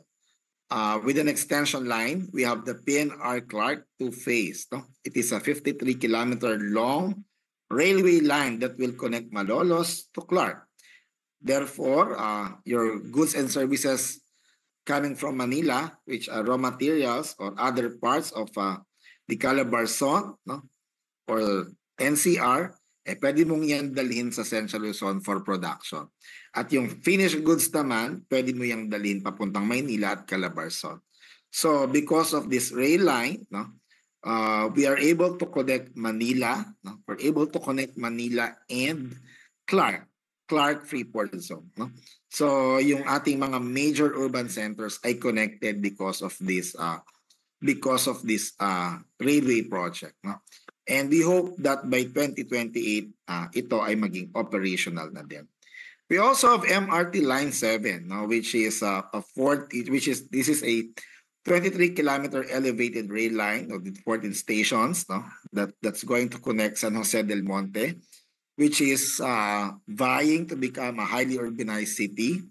with an extension line. We have the PNR Clark 2 phase. It is a 53-kilometer long railway line that will connect Malolos to Clark. Therefore, your goods and services coming from Manila, which are raw materials or other parts of the Calabarzon or NCR, pwede mong yan dalhin sa Central Luzon for production. At yung finished goods naman, pwede mo yang dalhin papuntang Maynila at Calabarzon. So because of this rail line, we are able to connect Manila. We're able to connect Manila and Clark Freeport Zone. So yung ating mga major urban centers ay connected because of this railway project. And we hope that by 2028, ito ay maging operational na din. We also have MRT Line 7, which is a 23-kilometer elevated rail line of the 14 stations, that's going to connect San Jose del Monte, which is vying to become a highly urbanized city.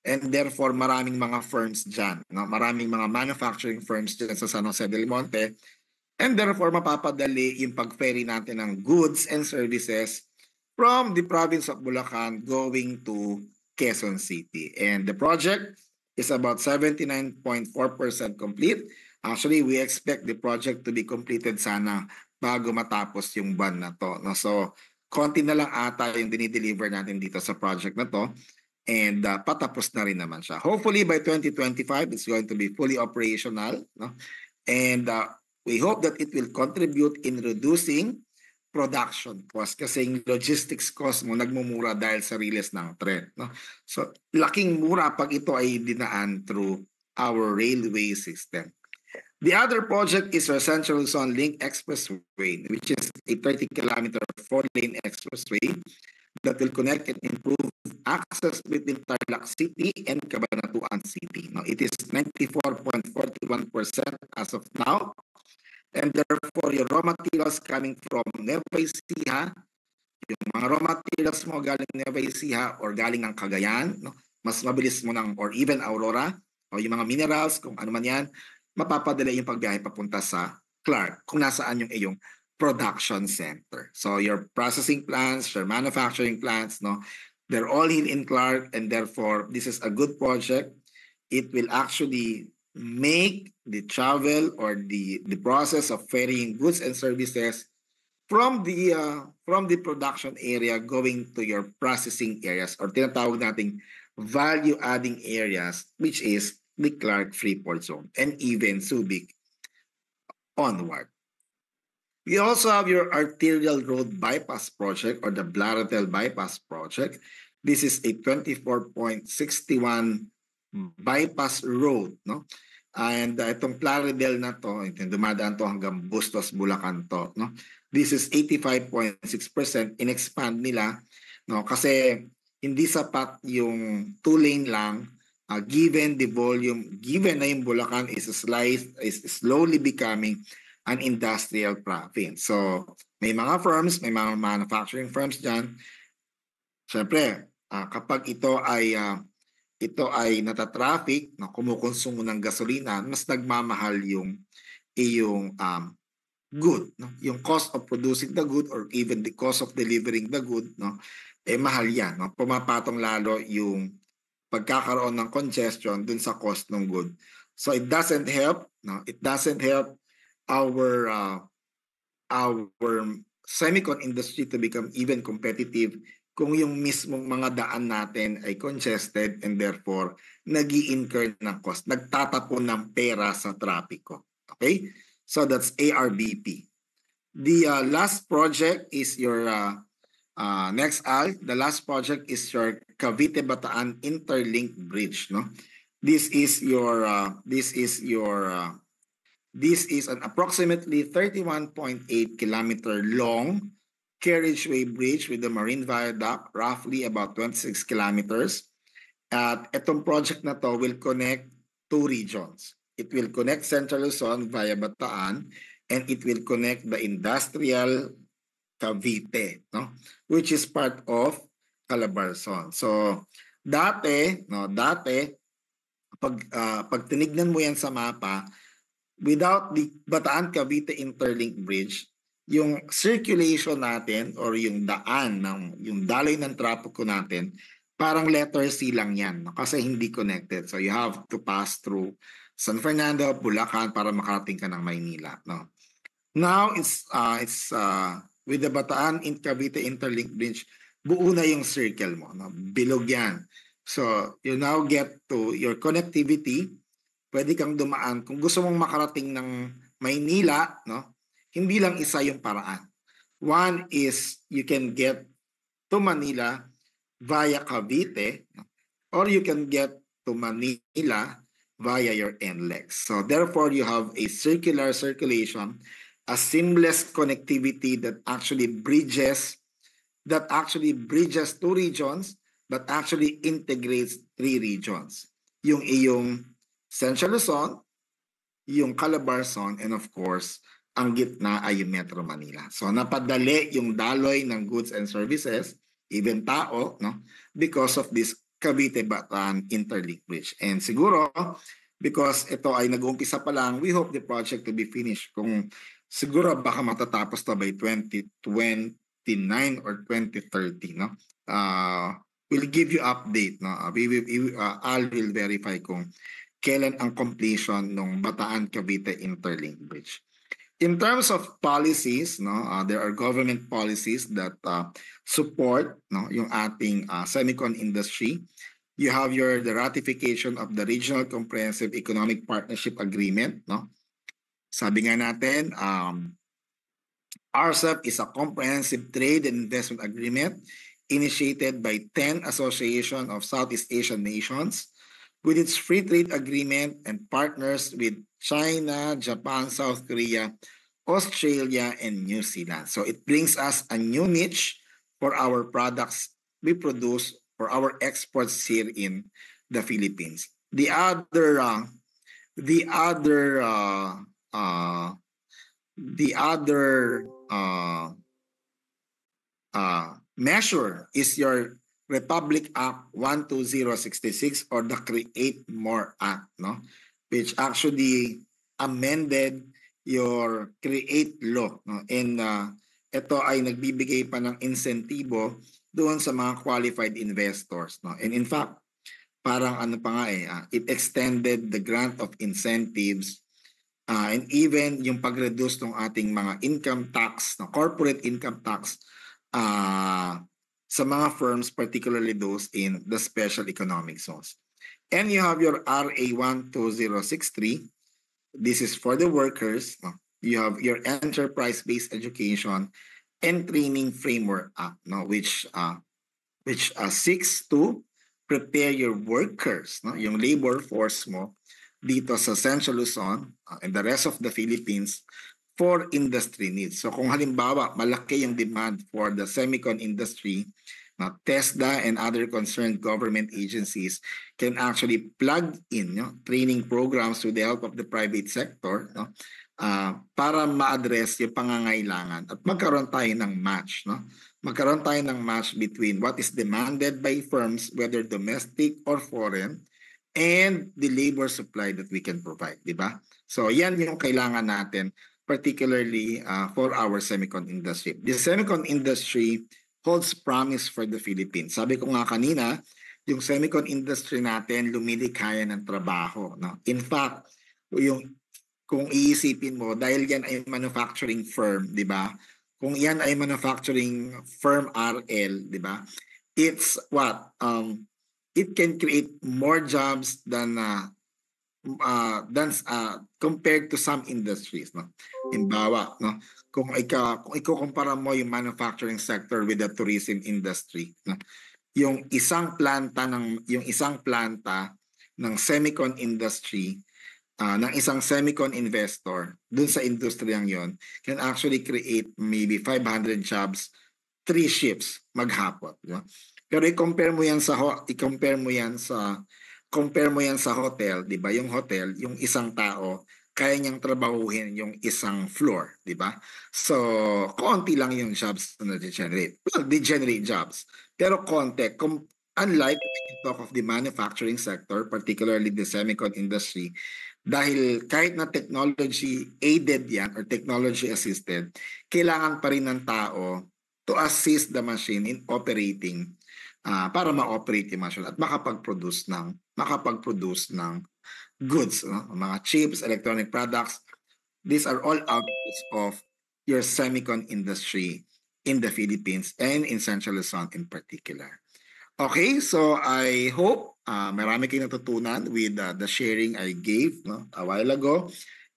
And therefore, maraming mga firms dyan. Maraming mga manufacturing firms dyan sa San Jose del Monte. And therefore, mapapadali yung pag-ferry natin ng goods and services from the province of Bulacan going to Quezon City. And the project is about 79.4% complete. Actually, we expect the project to be completed sana bago matapos yung buwan na to. So, konti na lang ata yung dinideliver natin dito sa project na to. and patapos na rin naman siya. Hopefully by 2025 it's going to be fully operational, no? And we hope that it will contribute in reducing production cost kasi yung logistics cost mo nagmumura dahil sa release ng trend, no? So laking mura pag ito ay dinaan through our railway system. The other project is our Central Luzon Link Expressway, which is a 30-kilometer 4-lane expressway that will connect and improve access between Tarlac City and Cabanatuan City. Now, it is 94.41% as of now, and therefore your raw materials coming from Nueva Ecija, yung mga raw materials mo galing Nueva Ecija or galing ng Cagayan, no? Mas mabilis mo ng, or even Aurora, o yung mga minerals, kung ano man yan, mapapadala yung pagbiyahe papunta sa Clark kung nasaan yung iyong production center. So your processing plants, your manufacturing plants, no, they're all in Clark, and therefore this is a good project. It will actually make the travel or the process of ferrying goods and services from the production area going to your processing areas, or tinatawag nating value adding areas, which is the Clark Freeport Zone and even Subic onward. We also have your arterial road bypass project, or the Blaratel bypass project. This is a 24.61 bypass road, no? And itong Plaridel na to, dumadaan to hanggang Bustos, Bulacan to, no? This is 85.6%. In-expand nila, no? Kasi hindi sapat yung 2-lane lang. Given the volume, given na yung Bulacan is slowly becoming an industrial province. So may mga firms, may mga manufacturing firms dyan. Siyempre, kapag ito ay natatraffic, na kumukonsumo ng gasolina, mas nagmamahal yung good, no? Yung cost of producing the good or even the cost of delivering the good, no? Mahal yan, no? Pumapatong lalo yung pagkakaroon ng congestion dun sa cost ng good. So it doesn't help, no? It doesn't help our semicon industry to become even competitive kung yung mismong mga daan natin ay congested and therefore nag-i-incur ng cost, nagtatapon ng pera sa trapiko. Okay? So that's ARBP. The last project is your the last project is your Cavite-Bataan Interlink Bridge, no? This is an approximately 31.8 kilometer long carriageway bridge with the marine viaduct, roughly about 26 kilometers. At itong project na to will connect two regions. It will connect Central Luzon via Bataan, and it will connect the industrial Cavite, no? Which is part of Calabarzon. So dati pag tinignan mo yan sa mapa, without the Bataan Cavite Interlink Bridge, yung circulation natin or yung yung daloy ng trapiko natin, parang letter C lang yan, no? Kasi hindi connected. So you have to pass through San Fernando, Bulacan para makarating ka ng Maynila, no? Now it's with the Bataan Cavite Interlink Bridge, buo na yung circle mo, no? Bilog yan. So you now get to your connectivity. Pwede kang dumaan. Kung gusto mong makarating ng Maynila, no? Hindi lang isa yung paraan. One is you can get to Manila via Cavite, no? Or you can get to Manila via your NLEX. So therefore, you have a circular circulation, a seamless connectivity that actually bridges two regions, but actually integrates three regions. Yung iyong Central Luzon, yung Calabarzon, and of course, ang gitna ay yung Metro Manila. So napadali yung daloy ng goods and services, even tao, no? Because of this Cavite-Bataan Interlink Bridge. And siguro, because ito ay nag-uumpisa pa lang, we hope the project to be finished. Kung siguro baka matatapos to by 2029 or 2030, no? We'll give you update, no? Al will verify kung kailan ang completion ng Bataan Cavite Interlink Bridge. In terms of policies, no, there are government policies that support, no, yung ating semicon industry. You have the ratification of the Regional Comprehensive Economic Partnership Agreement, no? Sabi nga natin, RCEP is a comprehensive trade and investment agreement initiated by 10 Association of Southeast Asian Nations with its free trade agreement and partners with China, Japan, South Korea, Australia, and New Zealand. So it brings us a new niche for our products we produce for our exports here in the Philippines. The other the other measure is your Republic Act 12066 or the Create More Act, no? Which actually amended your Create Law, no? And ito ay nagbibigay pa ng insentibo doon sa mga qualified investors, no? And in fact, parang ano pa nga it extended the grant of incentives and even yung pag-reduce ng ating mga income tax, no, corporate income tax sa mga firms, particularly those in the special economic zones. And you have your RA 12063. This is for the workers. No? You have your enterprise-based education and training framework act, no? which seeks to prepare your workers, no? Yung labor force mo dito sa Central Luzon and the rest of the Philippines for industry needs. So kung halimbawa malaki yung demand for the semicon industry, TESDA and other concerned government agencies can actually plug in training programs with the help of the private sector, no? Para ma-address yung pangangailangan at magkaroon tayo ng match, no? Magkaroon tayo ng match between what is demanded by firms, whether domestic or foreign, and the labor supply that we can provide, di ba? So yan yung kailangan natin, particularly for our semicon industry. The semicon industry holds promise for the Philippines. Sabi ko nga kanina, yung semicon industry natin lumilikaya ng trabaho, no? In fact, kung iisipin mo, dahil yan ay manufacturing firm, di ba? Kung yan ay manufacturing firm RL, di ba? It's what? It can create more jobs than compared to some industries, no? Halimbawa, no? Kung ikukumpara mo yung manufacturing sector with the tourism industry, no? Yung isang planta ng semicon industry, ng isang semicon investor dun sa industriyang yon can actually create maybe 500 jobs, 3 shifts maghapon, no? Pero i-compare mo yan sa hotel, 'di ba? Yung hotel, yung isang tao kaya niyang trabahuhin yung isang floor, 'di ba? So, konti lang yung jobs na generate. Well, they generate jobs. Pero konti, unlike when you talk of the manufacturing sector, particularly the semicon industry, dahil kahit na technology aided yan or technology assisted, kailangan pa rin ng tao to assist the machine in operating para ma-operate yung machine at makapag-produce ng goods, no? Mga chips, electronic products. These are all outputs of your semicon industry in the Philippines and in Central Luzon in particular. Okay, so I hope marami kayong natutunan with the sharing I gave, no, a while ago,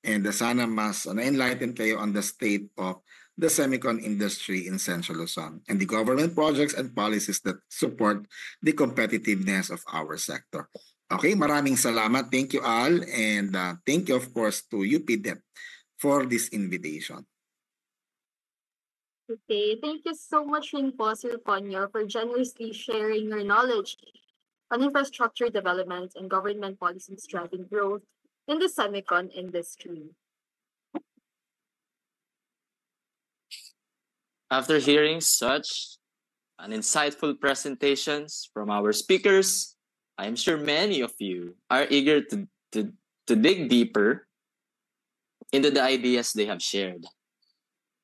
and sana mas na-enlighten kayo on the state of the semicon industry in Central Luzon and the government projects and policies that support the competitiveness of our sector. Okay, maraming salamat. Thank you all, and thank you of course to UPDEP for this invitation. Okay, thank you so much, Rinpo Sir Ponyo, for generously sharing your knowledge on infrastructure development and government policies driving growth in the semicon industry. After hearing such an insightful presentations from our speakers, I am sure many of you are eager to dig deeper into the ideas they have shared.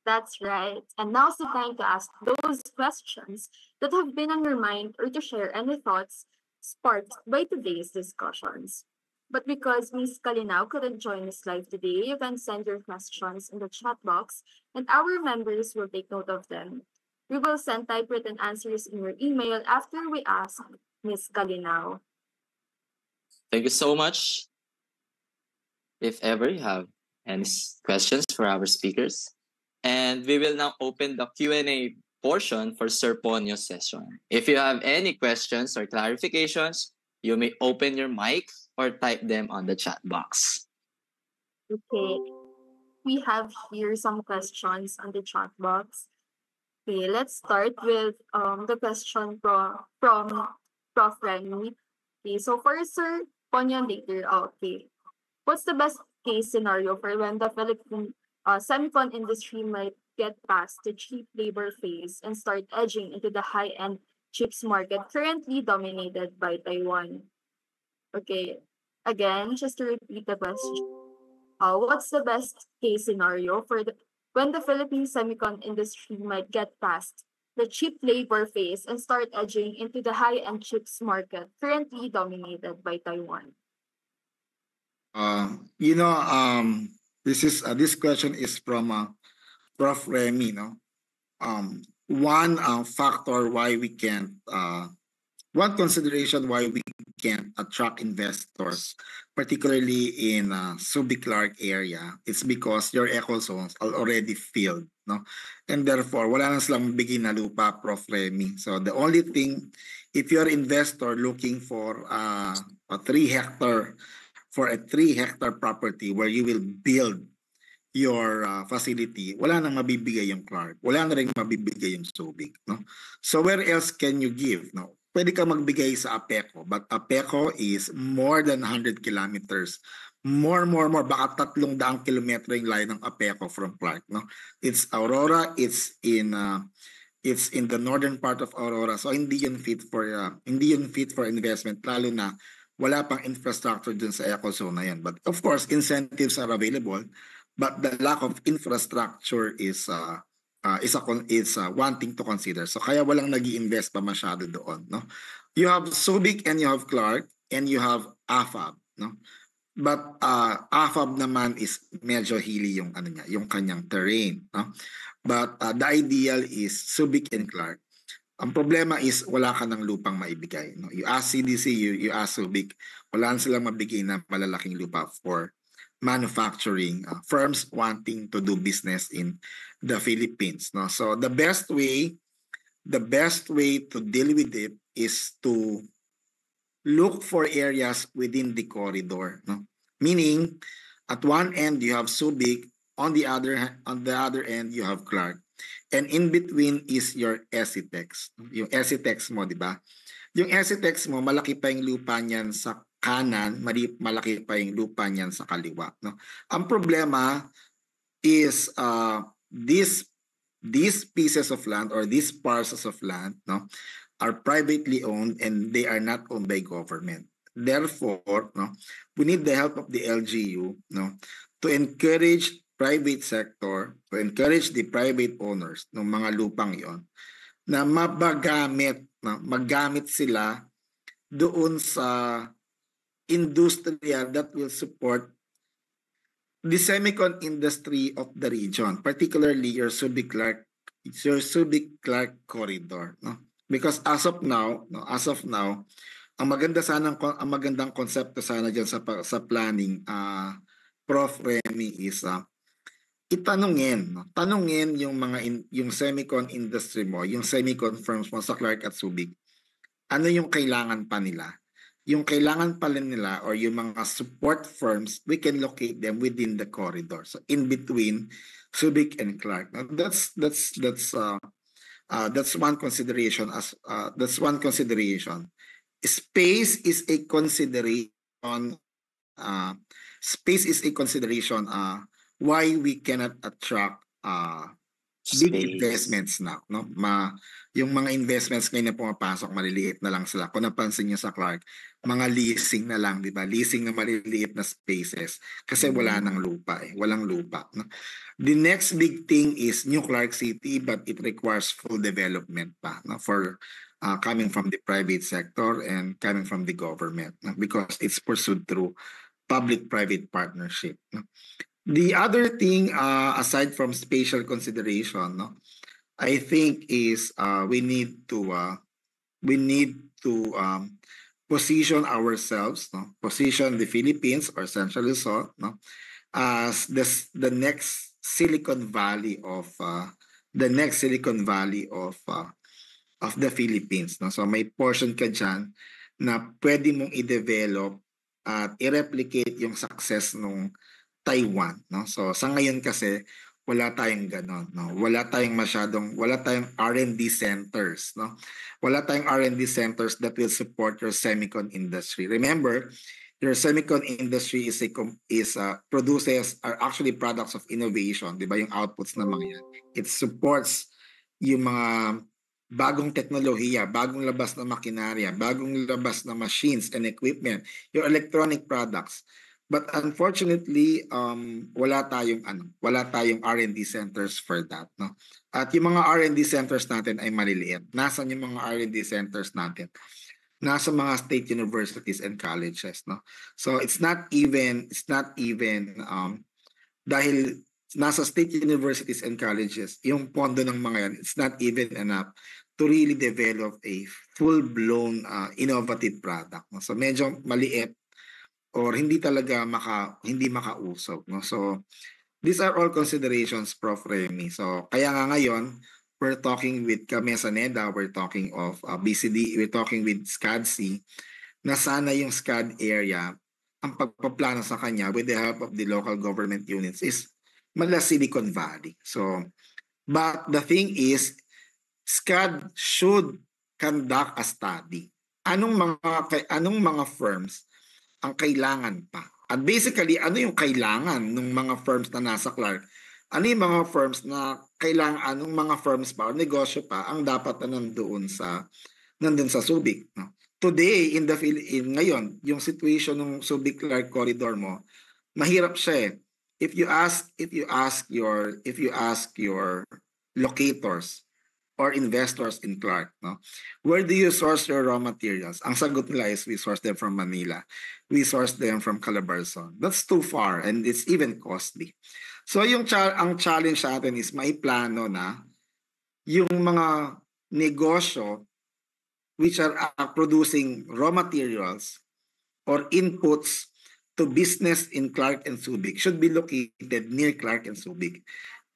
That's right. And now's the time to ask those questions that have been on your mind or to share any thoughts sparked by today's discussions. But because Ms. Kalinao couldn't join us live today, you can send your questions in the chat box and our members will take note of them. We will send typewritten answers in your email after we ask Ms. Calinaw. Thank you so much. If ever you have any questions for our speakers. And we will now open the Q&A portion for Sir Ponyo's session. If you have any questions or clarifications, you may open your mic or type them on the chat box. Okay. We have here some questions on the chat box. Okay, let's start with the question from Prof. Remy. Okay, so for Sir Ponyo later, okay. What's the best case scenario for when the Philippine semicon industry might get past the cheap labor phase and start edging into the high-end chips market currently dominated by Taiwan? Okay, again, just to repeat the question. What's the best case scenario for when the Philippine semicon industry might get past the cheap labor phase and start edging into the high-end chips market currently dominated by Taiwan? This question is from Prof. Remy. One factor why we can't one consideration why we can't attract investors, particularly in Subic Clark area, it's because your eco zones are already filled, no? And therefore, wala na silang bigay na lupa, Prof. Remy. So the only thing, if you're an investor looking for a 3-hectare property where you will build your facility, wala nang mabibigay yung Clark. Wala na rin mabibigay yung Subic, no? So where else can you give, no? Pwede ka magbigay sa Apeco, but Apeco is more than 100 kilometers. More, baka 300 kilometro yung line ng Apeco from Clark, no? It's Aurora, it's in the northern part of Aurora. So hindi yun fit for investment, lalo na wala pang infrastructure dun sa eco zone na yan. But of course, incentives are available, but the lack of infrastructure is one thing to consider. So kaya walang nag-i-invest pa masyado doon, no? You have Subic and you have Clark and you have AFAB, no? But AFAB naman is medyo hilly yung yung kanyang terrain, no? But the ideal is Subic and Clark. Ang problema is wala ka ng lupang maibigay, no? You ask CDC, you ask Subic, wala silang mabigay na malalaking lupa for manufacturing firms wanting to do business in the Philippines, no? So the best way to deal with it is to look for areas within the corridor, no? Meaning at one end you have Subic, on the other end you have Clark, and in between is your SCTEX. Yung SCTEX mo, di ba? Yung SCTEX mo, malaki pa yung lupa niyan sa kanan, malaki pa yung lupa niyan sa kaliwa, no? Ang problema is these pieces of land or these parcels of land, no, are privately owned and they are not owned by government. Therefore, no, we need the help of the LGU, no, to encourage private sector, to encourage the private owners ng mga lupang yon na magamit sila doon sa industrial that will support the semicon industry of the region, particularly your Subic Clark corridor, no? Because as of now, ang magandang konsepto sana diyan sa planning, Prof. Remy, is tanungin yung semicon industry mo, yung semicon firms mo sa Clark at Subic, ano yung kailangan pa nila? Yung kailangan pa nila or yung mga support firms, we can locate them within the corridor. So in between Subic and Clark. Now, that's one consideration. Space is a consideration. Why we cannot attract big investments now, no? Yung mga investments ngayon na pumapasok, maliliit na lang sila. Kung napansin niyo sa Clark, mga leasing na lang, di ba? Leasing na maliliit na spaces kasi wala nang lupa, walang lupa, no? The next big thing is New Clark City, but it requires full development pa, no? For coming from the private sector and coming from the government, no? Because it's pursued through public-private partnership, no? The other thing, aside from spatial consideration, no, I think is we need to position ourselves, no? Position the Philippines or Central Luzon, no? As the next Silicon Valley of the Philippines, no? So may portion ka dyan na pwede mong i-develop at i-replicate yung success nung Taiwan, no? So sa ngayon kasi wala tayong ganon, no? Wala tayong R&D centers, no? Wala tayong R&D centers that will support your semicon industry. Remember, your semicon industry produces are actually products of innovation, di ba? Yung outputs ng mga yan. It supports yung mga bagong teknolohiya, bagong labas na makinarya, bagong labas na machines and equipment, your electronic products. But unfortunately, wala tayong R&D centers for that, no? At yung mga R&D centers natin ay maliliit. Nasaan yung mga R&D centers natin? Nasa mga state universities and colleges, no? So it's not even dahil nasa state universities and colleges, yung pondo ng mga yan, it's not even enough to really develop a full-blown innovative product, no? So medyo maliit or hindi makausog, no? So these are all considerations, Prof. Remy. So kaya nga ngayon we're talking with Mesa NEDA, we're talking of BCD, we're talking with SCADC, na sana yung SCAD area, ang pagpaplano sa kanya with the help of the local government units is mala Silicon Valley. So but the thing is, SCAD should conduct a study. Anong mga firms ang kailangan pa? At basically, ano yung kailangan ng mga firms na nasa Clark? Ano yung mga firms na kailangan, anong mga firms pa o negosyo pa ang dapat na nandun sa Subic, no? Today, ngayon, yung situation ng Subic-Clark corridor mo, mahirap siya eh. If you ask your locators or investors in Clark, no? Where do you source your raw materials? Ang sagot nila is we source them from Manila. We source them from Calabarzon. That's too far and it's even costly. So ang challenge sa atin is may plano na yung mga negosyo which are producing raw materials or inputs to business in Clark and Subic should be located near Clark and Subic.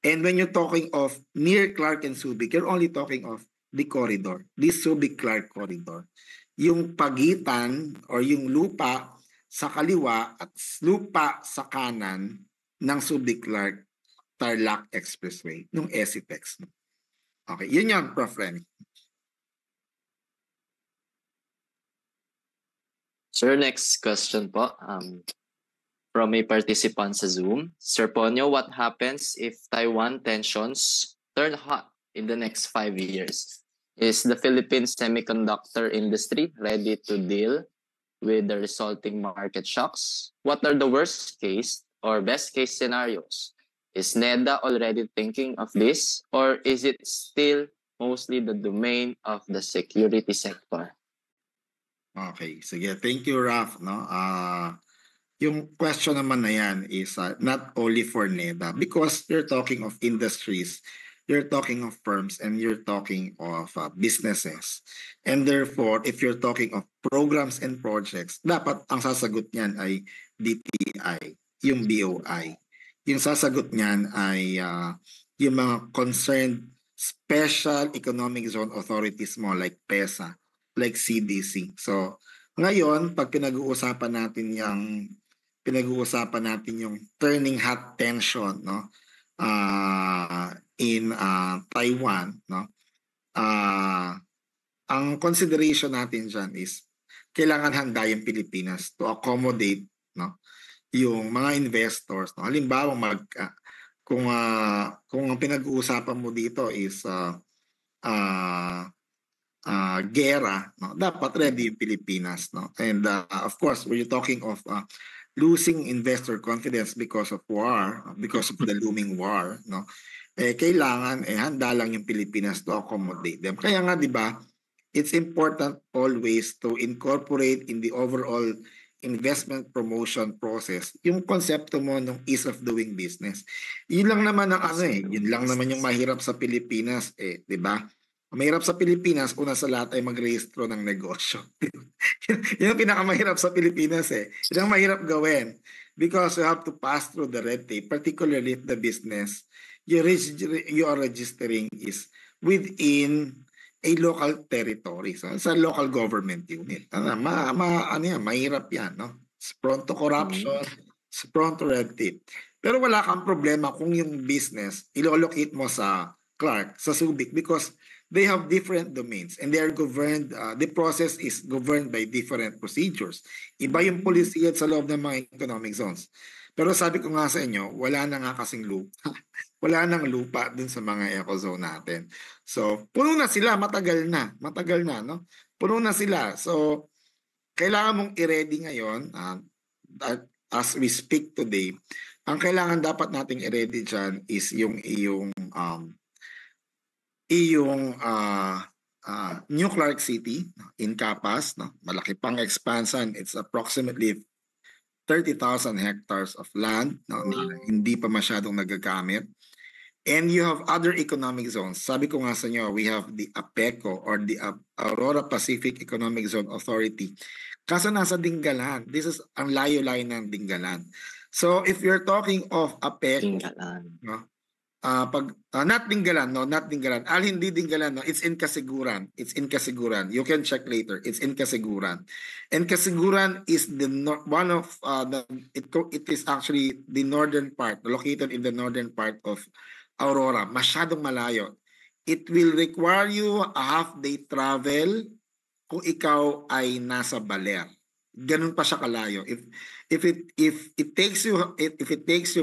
And when you're talking of near Clark and Subic, you're only talking of the corridor, the Subic-Clark corridor. Yung pagitan or yung lupa sa kaliwa at lupa sa kanan ng Subic-Clark Tarlac Expressway, nung SCTEX. Okay, yun yan, Prof. Remy. Sir, next question po. From a participant sa Zoom. Sir Ponyo, what happens if Taiwan tensions turn hot in the next 5 years? Is the Philippine semiconductor industry ready to deal with the resulting market shocks? What are the worst case or best case scenarios? Is NEDA already thinking of this, or is it still mostly the domain of the security sector? Okay, sige. Thank you, Raf. No? Yung question naman na yan is not only for NEDA because you're talking of industries, you're talking of firms, and you're talking of businesses. And therefore, if you're talking of programs and projects, dapat ang sasagot niyan ay DTI, yung BOI. Yung sasagot niyan ay yung mga concerned special economic zone authorities mo like PESA, like CDC. So, ngayon, pag pinag-uusapan natin yung turning hot tension, no, in Taiwan, no, ang consideration natin dyan is kailangan handa yung Pilipinas to accommodate, no, yung mga investors, no. Halimbawa kung ang pinag-uusapan mo dito is gera, no, dapat ready yung Pilipinas, no. And of course, when you're talking of losing investor confidence because of war, because of the looming war, no, kailangan handa lang yung Pilipinas to accommodate them. Kaya nga, di ba, it's important always to incorporate in the overall investment promotion process, yung konsepto mo ng ease of doing business. Yun lang naman ang yun lang naman yung mahirap sa Pilipinas, 'di ba? Mahirap sa Pilipinas, una sa lahat ay magrehistro ng negosyo. Yun ang pinakamahirap sa Pilipinas Yun ang mahirap gawin because you have to pass through the red tape, particularly if the business you are registering is within a local territory. So, sa local government unit. Mahirap yan, no? It's prone to corruption, it's prone to red tape. Pero wala kang problema kung yung business, ilo-locate mo sa Clark, sa Subic, because they have different domains and they are governed, the process is governed by different procedures. Iba yung polisiya sa loob ng mga economic zones. Pero sabi ko nga sa inyo, wala na nga kasing lupa. Wala nang lupa dun sa mga eco-zone natin. So, puno na sila, matagal na, no? Puno na sila. So, kailangan mong i-ready ngayon, as we speak today, ang kailangan dapat nating i-ready dyan is yung New Clark City in Capas, no? Malaki pang expansion. It's approximately 30,000 hectares of land na hindi pa masyadong nagagamit. And you have other economic zones. Sabi ko nga sa inyo, we have the APECO or the Aurora Pacific Economic Zone Authority. Kaso nasa Dingalan. This is ang layo-layo ng Dingalan. So if you're talking of APECO, no? Not Dingalan, hindi Dingalan, no? It's in Casiguran. You can check later. It's in Casiguran. And Casiguran is one of it is actually the northern part, located in the northern part of Aurora. Masyadong malayo. It will require you a half-day travel kung ikaw ay nasa Baler. Ganun pa siya kalayo. If it takes you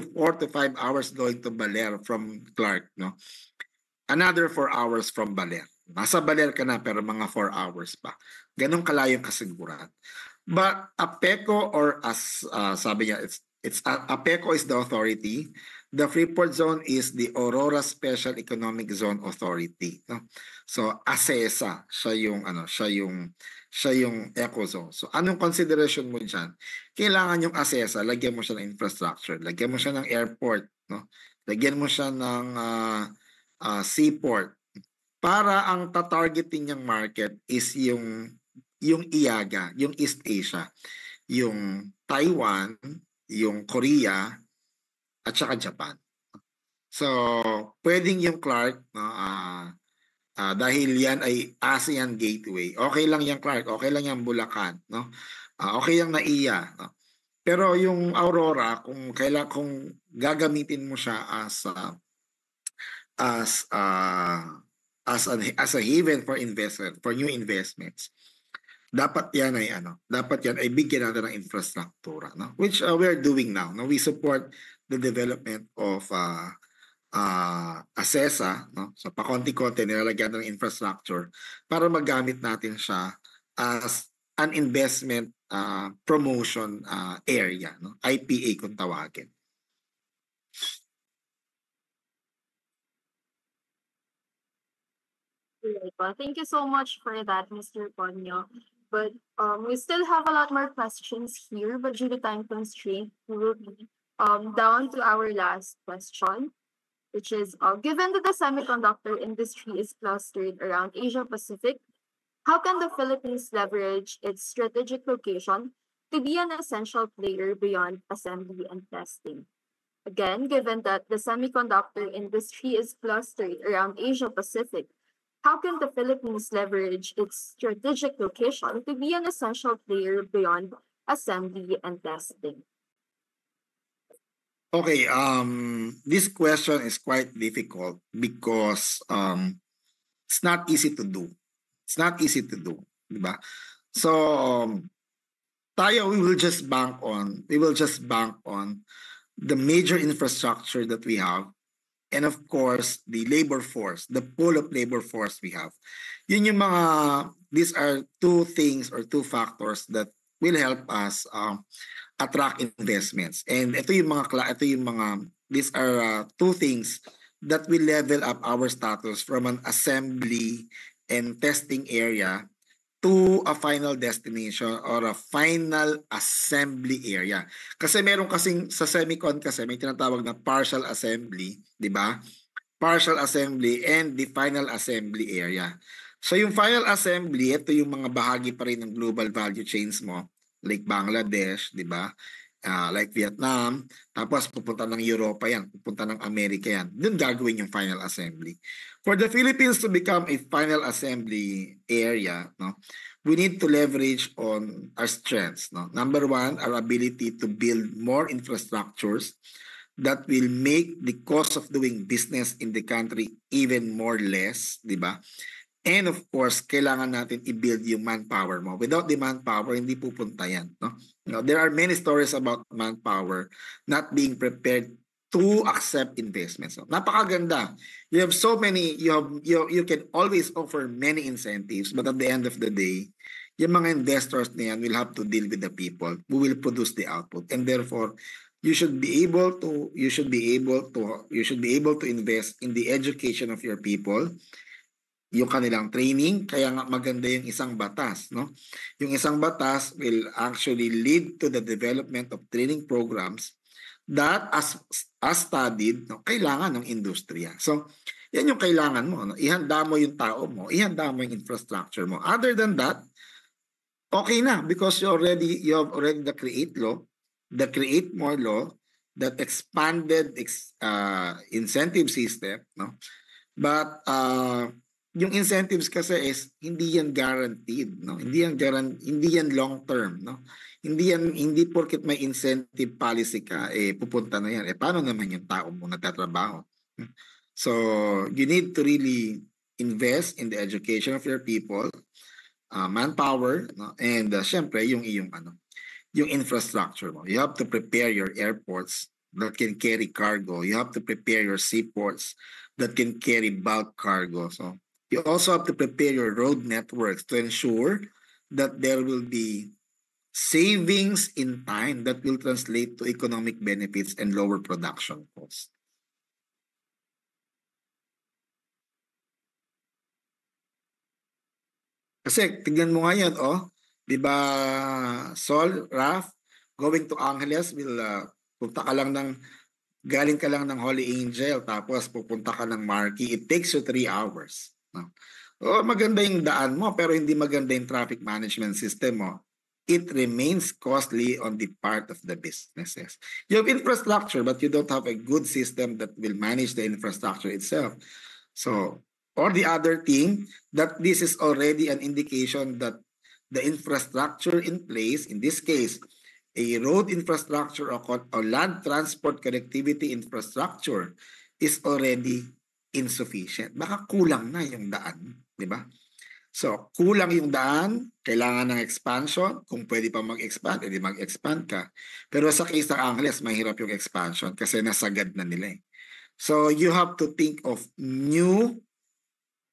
4 to 5 hours going to Baler from Clark, no? Another 4 hours from Baler. Nasa Baler ka na pero mga 4 hours pa. Ganun kalayo kasiguran. But APECO, or as sabi niya, APECO is the authority. The Freeport Zone is the Aurora Special Economic Zone Authority, no? So ASESA siya yung eco zone. So anong consideration mo diyan? Kailangan yung ASESA, lagyan mo siya ng infrastructure, lagyan mo siya ng airport, no? Lagyan mo siya ng seaport para ang tatargeting niyang market is yung IAGA, yung East Asia, yung Taiwan, yung Korea, at saka Japan. So, pwedeng yung Clark, dahil yan ay ASEAN gateway. Okay lang yung Clark, okay lang yung Bulacan, no? Okay yung NAIA, no? Pero yung Aurora, kung gagamitin mo siya as a haven for investment, for new investments, dapat yan ay bigyan natin ng infrastruktura, no? Which we are doing now, no? We support the development of ASESA, no? So pakonti-konti nilalagyan ng infrastructure para magamit natin siya as an investment promotion area, no? IPA kung tawagin. Well, thank you so much for that, Mr. Ponyo. But we still have a lot more questions here, but due to time constraint, we will be down to our last question, which is, given that the semiconductor industry is clustered around Asia Pacific, how can the Philippines leverage its strategic location to be an essential player beyond assembly and testing? Again, given that the semiconductor industry is clustered around Asia Pacific, how can the Philippines leverage its strategic location to be an essential player beyond assembly and testing? Okay, this question is quite difficult because it's not easy to do. Diba? So we will just bank on the major infrastructure that we have, and of course the labor force, the pool of labor force we have. These are two things or two factors that will help us attract investments. And these are two things that will level up our status from an assembly and testing area to a final destination or a final assembly area. Kasi meron kasing sa semicon kasi may tinatawag na partial assembly, di ba? Partial assembly and the final assembly area. So yung final assembly, ito yung mga bahagi pa rin ng global value chains mo, like Bangladesh, di ba? Like Vietnam, tapos pupunta ng Europa yan, pupunta ng Amerika yan. Doon gagawin yung final assembly. For the Philippines to become a final assembly area, no, we need to leverage on our strengths. No? Number one, our ability to build more infrastructures that will make the cost of doing business in the country even more less, di ba? And of course, kailangan natin i-build yung manpower mo. Without the manpower, hindi pupunta yan. No? There are many stories about manpower not being prepared to accept investments. So, napakaganda. You have so many, you can always offer many incentives, but at the end of the day, yung mga investors na yan will have to deal with the people who will produce the output. And therefore, you should be able to invest in the education of your people, yung kanilang training, kaya nga maganda yung isang batas, no? Yung isang batas will actually lead to the development of training programs that as studied, no, kailangan ng industriya. So, yan yung kailangan mo, no? Ihanda mo yung tao mo, ihanda mo yung infrastructure mo. Other than that, okay na because you have already the create law, the create more law that expanded incentive system, no? But yung incentives kasi is hindi yan guaranteed, no? Hindi yan long term, no? Hindi porket may incentive policy ka pupunta na yan. Paano naman yung tao mo nagtatrabaho? So, you need to really invest in the education of your people, manpower, no? And syempre yung yung infrastructure mo. You have to prepare your airports that can carry cargo. You have to prepare your seaports that can carry bulk cargo. So you also have to prepare your road networks to ensure that there will be savings in time that will translate to economic benefits and lower production costs. Kasi tignan mo ngayon, di ba, Sol, Raf, going to Angeles will galing ka lang ng Holy Angel tapos pupunta ka ng Marquee, it takes you 3 hours. No? Maganda yung daan mo pero hindi maganda yung traffic management system mo. It remains costly on the part of the businesses. You have infrastructure but you don't have a good system that will manage the infrastructure itself. So, or the other thing, that this is already an indication that the infrastructure in place, in this case, a road infrastructure or land transport connectivity infrastructure is already insufficient. Baka kulang na yung daan, di ba? So, kulang yung daan, kailangan ng expansion. Kung pwede pa mag-expand, edi mag-expand ka. Pero sa case ng Angeles, mahirap yung expansion kasi nasagad na nila eh. So, you have to think of new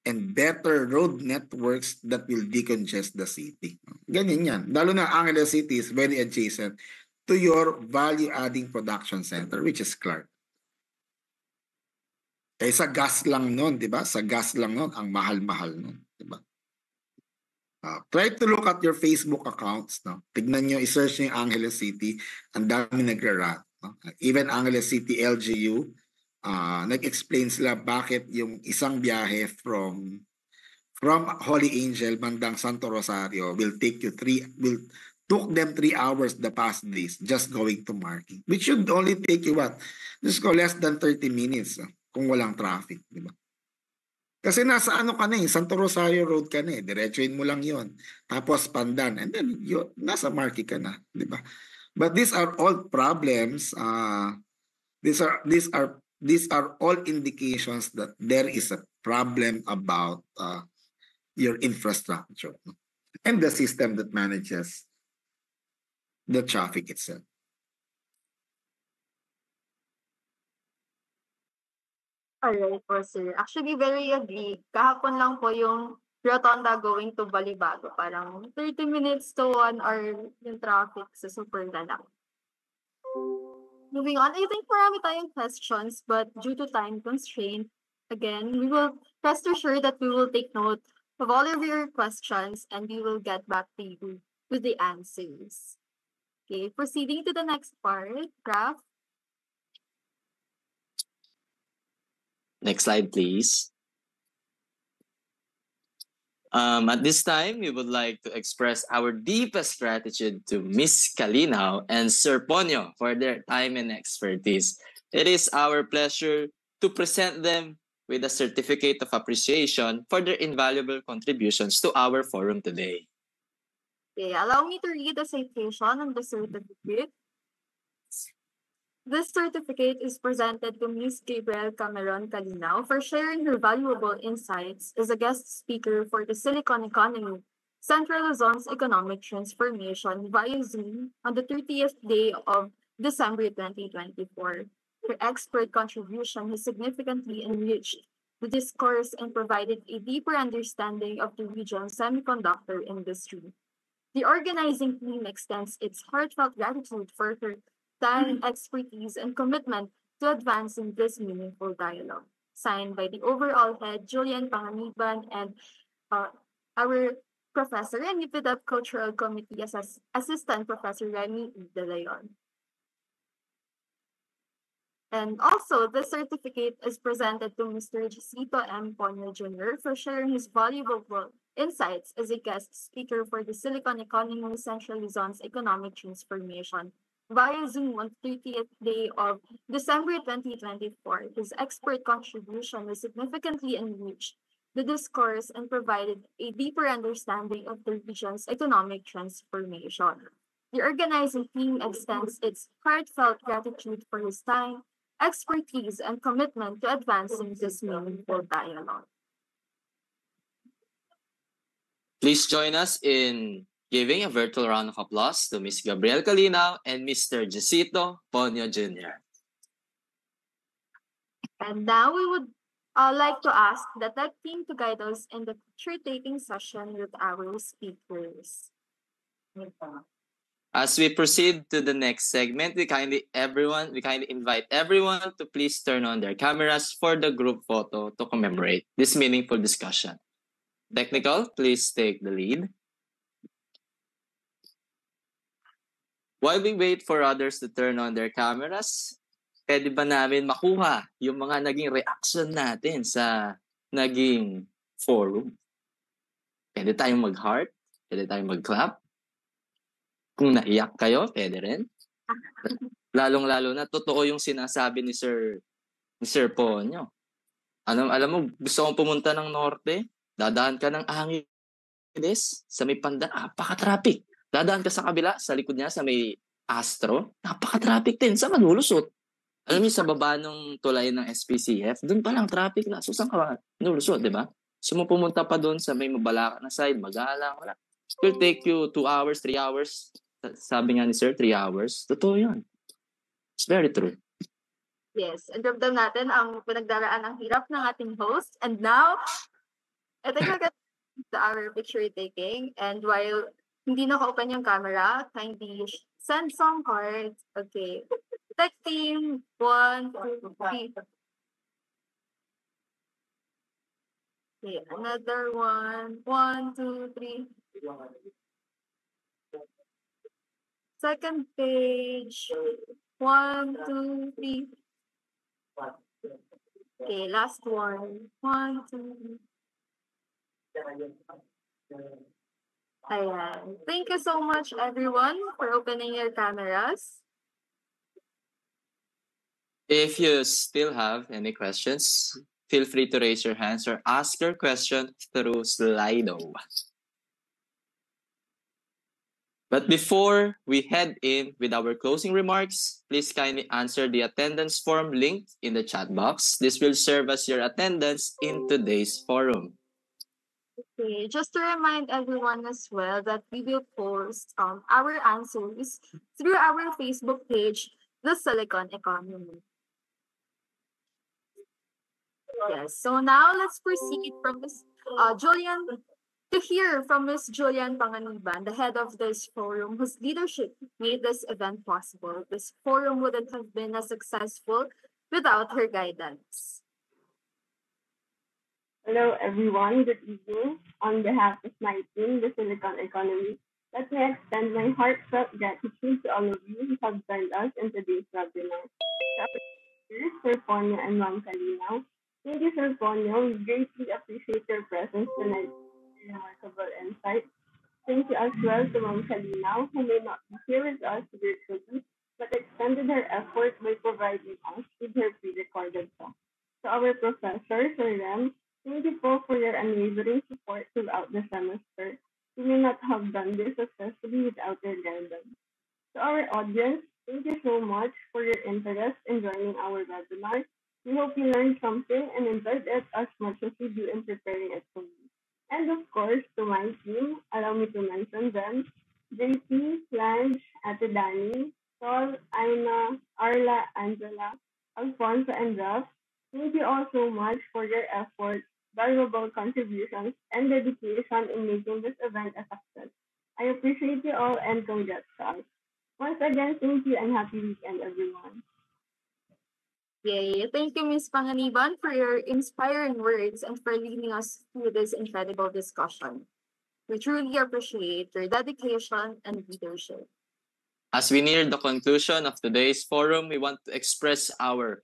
and better road networks that will decongest the city. Ganyan yan. Lalo na Angeles City is very adjacent to your value-adding production center, which is Clark. Kaya sa gas lang nun, di ba? Sa gas lang nun, ang mahal-mahal nun, di ba? Try to look at your Facebook accounts. No? Tignan nyo, i-search nyo yung Angeles City. Ang dami nagra-rat. No? Even Angeles City LGU, nag-explain sila bakit yung isang biyahe from Holy Angel bandang Santo Rosario took them 3 hours the past days just going to Marquee, which should only take you just go less than 30 minutes kung walang traffic, di ba? Kasi nasa ka na Santo Rosario Road ka na diretsuin mo lang yon, tapos Pandan, and then nasa Marquee ka na, di ba? But these are all problems. These are all indications that there is a problem about your infrastructure and the system that manages the traffic itself. Alright po, sir. Actually, very agree. Kahapon lang po yung Rotonda going to Balibago. Parang 30 minutes to 1 hour yung traffic sa super lang. Moving on, I think marami tayong questions, but due to time constraint, again, we will rest assured that we will take note of all of your questions, and we will get back to you with the answers. Okay, proceeding to the next part, Graph. Next slide, please. At this time, we would like to express our deepest gratitude to Miss Kalinaw and Sir Ponyo for their time and expertise. It is our pleasure to present them with a certificate of appreciation for their invaluable contributions to our forum today. Okay, allow me to read the citation on the certificate. This certificate is presented to Ms. Gabrielle Cameron Calinaw for sharing her valuable insights as a guest speaker for the Silicon Economy, Central Luzon's economic transformation via Zoom on the 30th day of December 2024. Her expert contribution has significantly enriched the discourse and provided a deeper understanding of the region's semiconductor industry. The organizing team extends its heartfelt gratitude for her time, expertise, and commitment to advancing this meaningful dialogue. Signed by the overall head, Julian Panganiban, and our professor and UPDAP Cultural Committee Assistant Professor Remy De Leon. And also, the certificate is presented to Mr. Jacinto M. Ponyo Jr. for sharing his valuable insights as a guest speaker for the Silicon Economy Central Luzon's economic transformation via Zoom on 30th day of December 2024. His expert contribution was significantly enriched the discourse and provided a deeper understanding of the region's economic transformation. The organizing team extends its heartfelt gratitude for his time, expertise, and commitment to advancing this meaningful dialogue. Please join us in giving a virtual round of applause to Ms. Gabrielle Calinaw and Mr. Jacinto Ponyo Jr. And now we would like to ask the tech team to guide us in the picture-taking session with our speakers. As we proceed to the next segment, we kindly invite everyone to please turn on their cameras for the group photo to commemorate this meaningful discussion. Technical, please take the lead. While we wait for others to turn on their cameras, pwede ba namin makuha yung mga naging reaction natin sa naging forum? Pwede tayong mag-heart, pwede tayong mag-clap. Kung naiyak kayo, pwede rin. Lalong-lalo na, totoo yung sinasabi ni Sir Ponyo. Alam mo, gusto kong pumunta ng norte, dadaan ka ng Angeles, sa may Pandan, napaka-traffic. Dadaan ka sa kabila, sa likod niya, sa may Astro, napaka-traffic din, sa malulusot. Alam mo, sa baba ng tulay ng SPCF, doon pa lang traffic na. So, saan ka malulusot, di ba? So, pumunta pa doon sa may Mabalaka na side, Magalang, wala. It will take you 2 hours, 3 hours. Sabi nga ni Sir, 3 hours. Totoo yun. It's very true. Yes, and ramdam natin ang pinagdaraan ng hirap ng ating host. And now, I think we'll get to our picture taking. And while hindi naka-open yung camera, kindly send some cards. Okay. Tech team, 1, 2, 3. Okay, another one. 1, 2, 3. Second page. 1, 2, 3. Okay, last one. 1, 2. Ayan. Thank you so much, everyone, for opening your cameras. If you still have any questions, feel free to raise your hands or ask your question through Slido. But before we head in with our closing remarks, please kindly answer the attendance form linked in the chat box. This will serve as your attendance in today's forum. Okay, just to remind everyone as well that we will post our answers through our Facebook page, The Silicon Economy. Yes, so now let's proceed from Ms. Julian to hear from Ms. Julian Panganiban, the head of this forum, whose leadership made this event possible. This forum wouldn't have been as successful without her guidance. Hello, everyone. Good evening. On behalf of my team, the Silicon Economy, let me extend my heartfelt gratitude to all of you who have joined us in today's webinar. To our speakers, Sir Ponyo and Ma'am Kalinaw. Thank you, Sir Ponyo. We greatly appreciate your presence tonight. Remarkable insight. Thank you as well to Ma'am Kalinaw, who may not be here with us virtually, but extended her effort by providing us with her pre-recorded talk. To our professor, Sir Rem, thank you po for your unwavering support throughout the semester. We may not have done this successfully without your guidance. To our audience, thank you so much for your interest in joining our webinar. We hope you learned something and enjoyed it as much as we do in preparing it for you. And of course, to my team, allow me to mention them: JP, Lange, Ate Dani, Sol, Aina, Arla, Angela, Alfonso, and Ralph. Thank you all so much for your efforts, valuable contributions, and dedication in making this event a success. I appreciate you all and congrats to us. Once again, thank you and happy weekend, everyone. Yay. Thank you, Ms. Panganiban, for your inspiring words and for leading us through this incredible discussion. We truly appreciate your dedication and leadership. As we near the conclusion of today's forum, we want to express our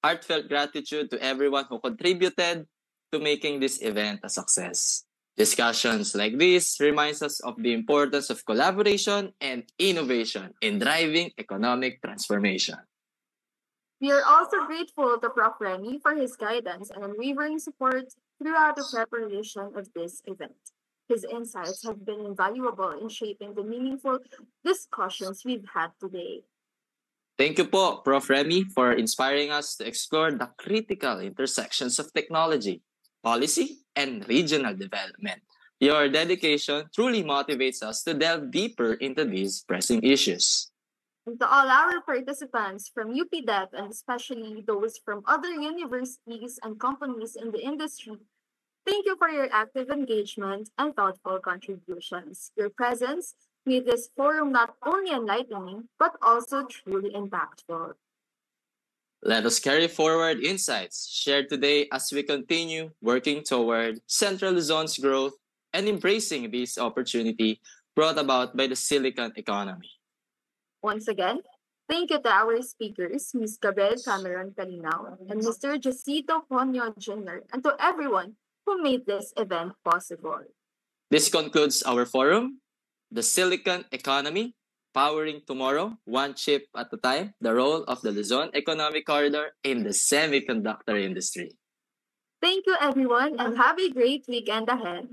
heartfelt gratitude to everyone who contributed to making this event a success. Discussions like this reminds us of the importance of collaboration and innovation in driving economic transformation. We are also grateful to Prof. Remy for his guidance and unwavering support throughout the preparation of this event. His insights have been invaluable in shaping the meaningful discussions we've had today. Thank you po, Prof. Remy, for inspiring us to explore the critical intersections of technology, policy, and regional development. Your dedication truly motivates us to delve deeper into these pressing issues. And to all our participants from UPDEP and especially those from other universities and companies in the industry, thank you for your active engagement and thoughtful contributions. Your presence made this forum not only enlightening, but also truly impactful. Let us carry forward insights shared today as we continue working toward Central Luzon's growth and embracing this opportunity brought about by the Silicon Economy. Once again, thank you to our speakers, Ms. Gabriel Cameron Calinaw and Mr. Josito Ponyo Jr., and to everyone who made this event possible. This concludes our forum, The Silicon Economy, Powering Tomorrow, One Chip at a Time, the role of the Luzon Economic Corridor in the semiconductor industry. Thank you, everyone, and have a great weekend ahead.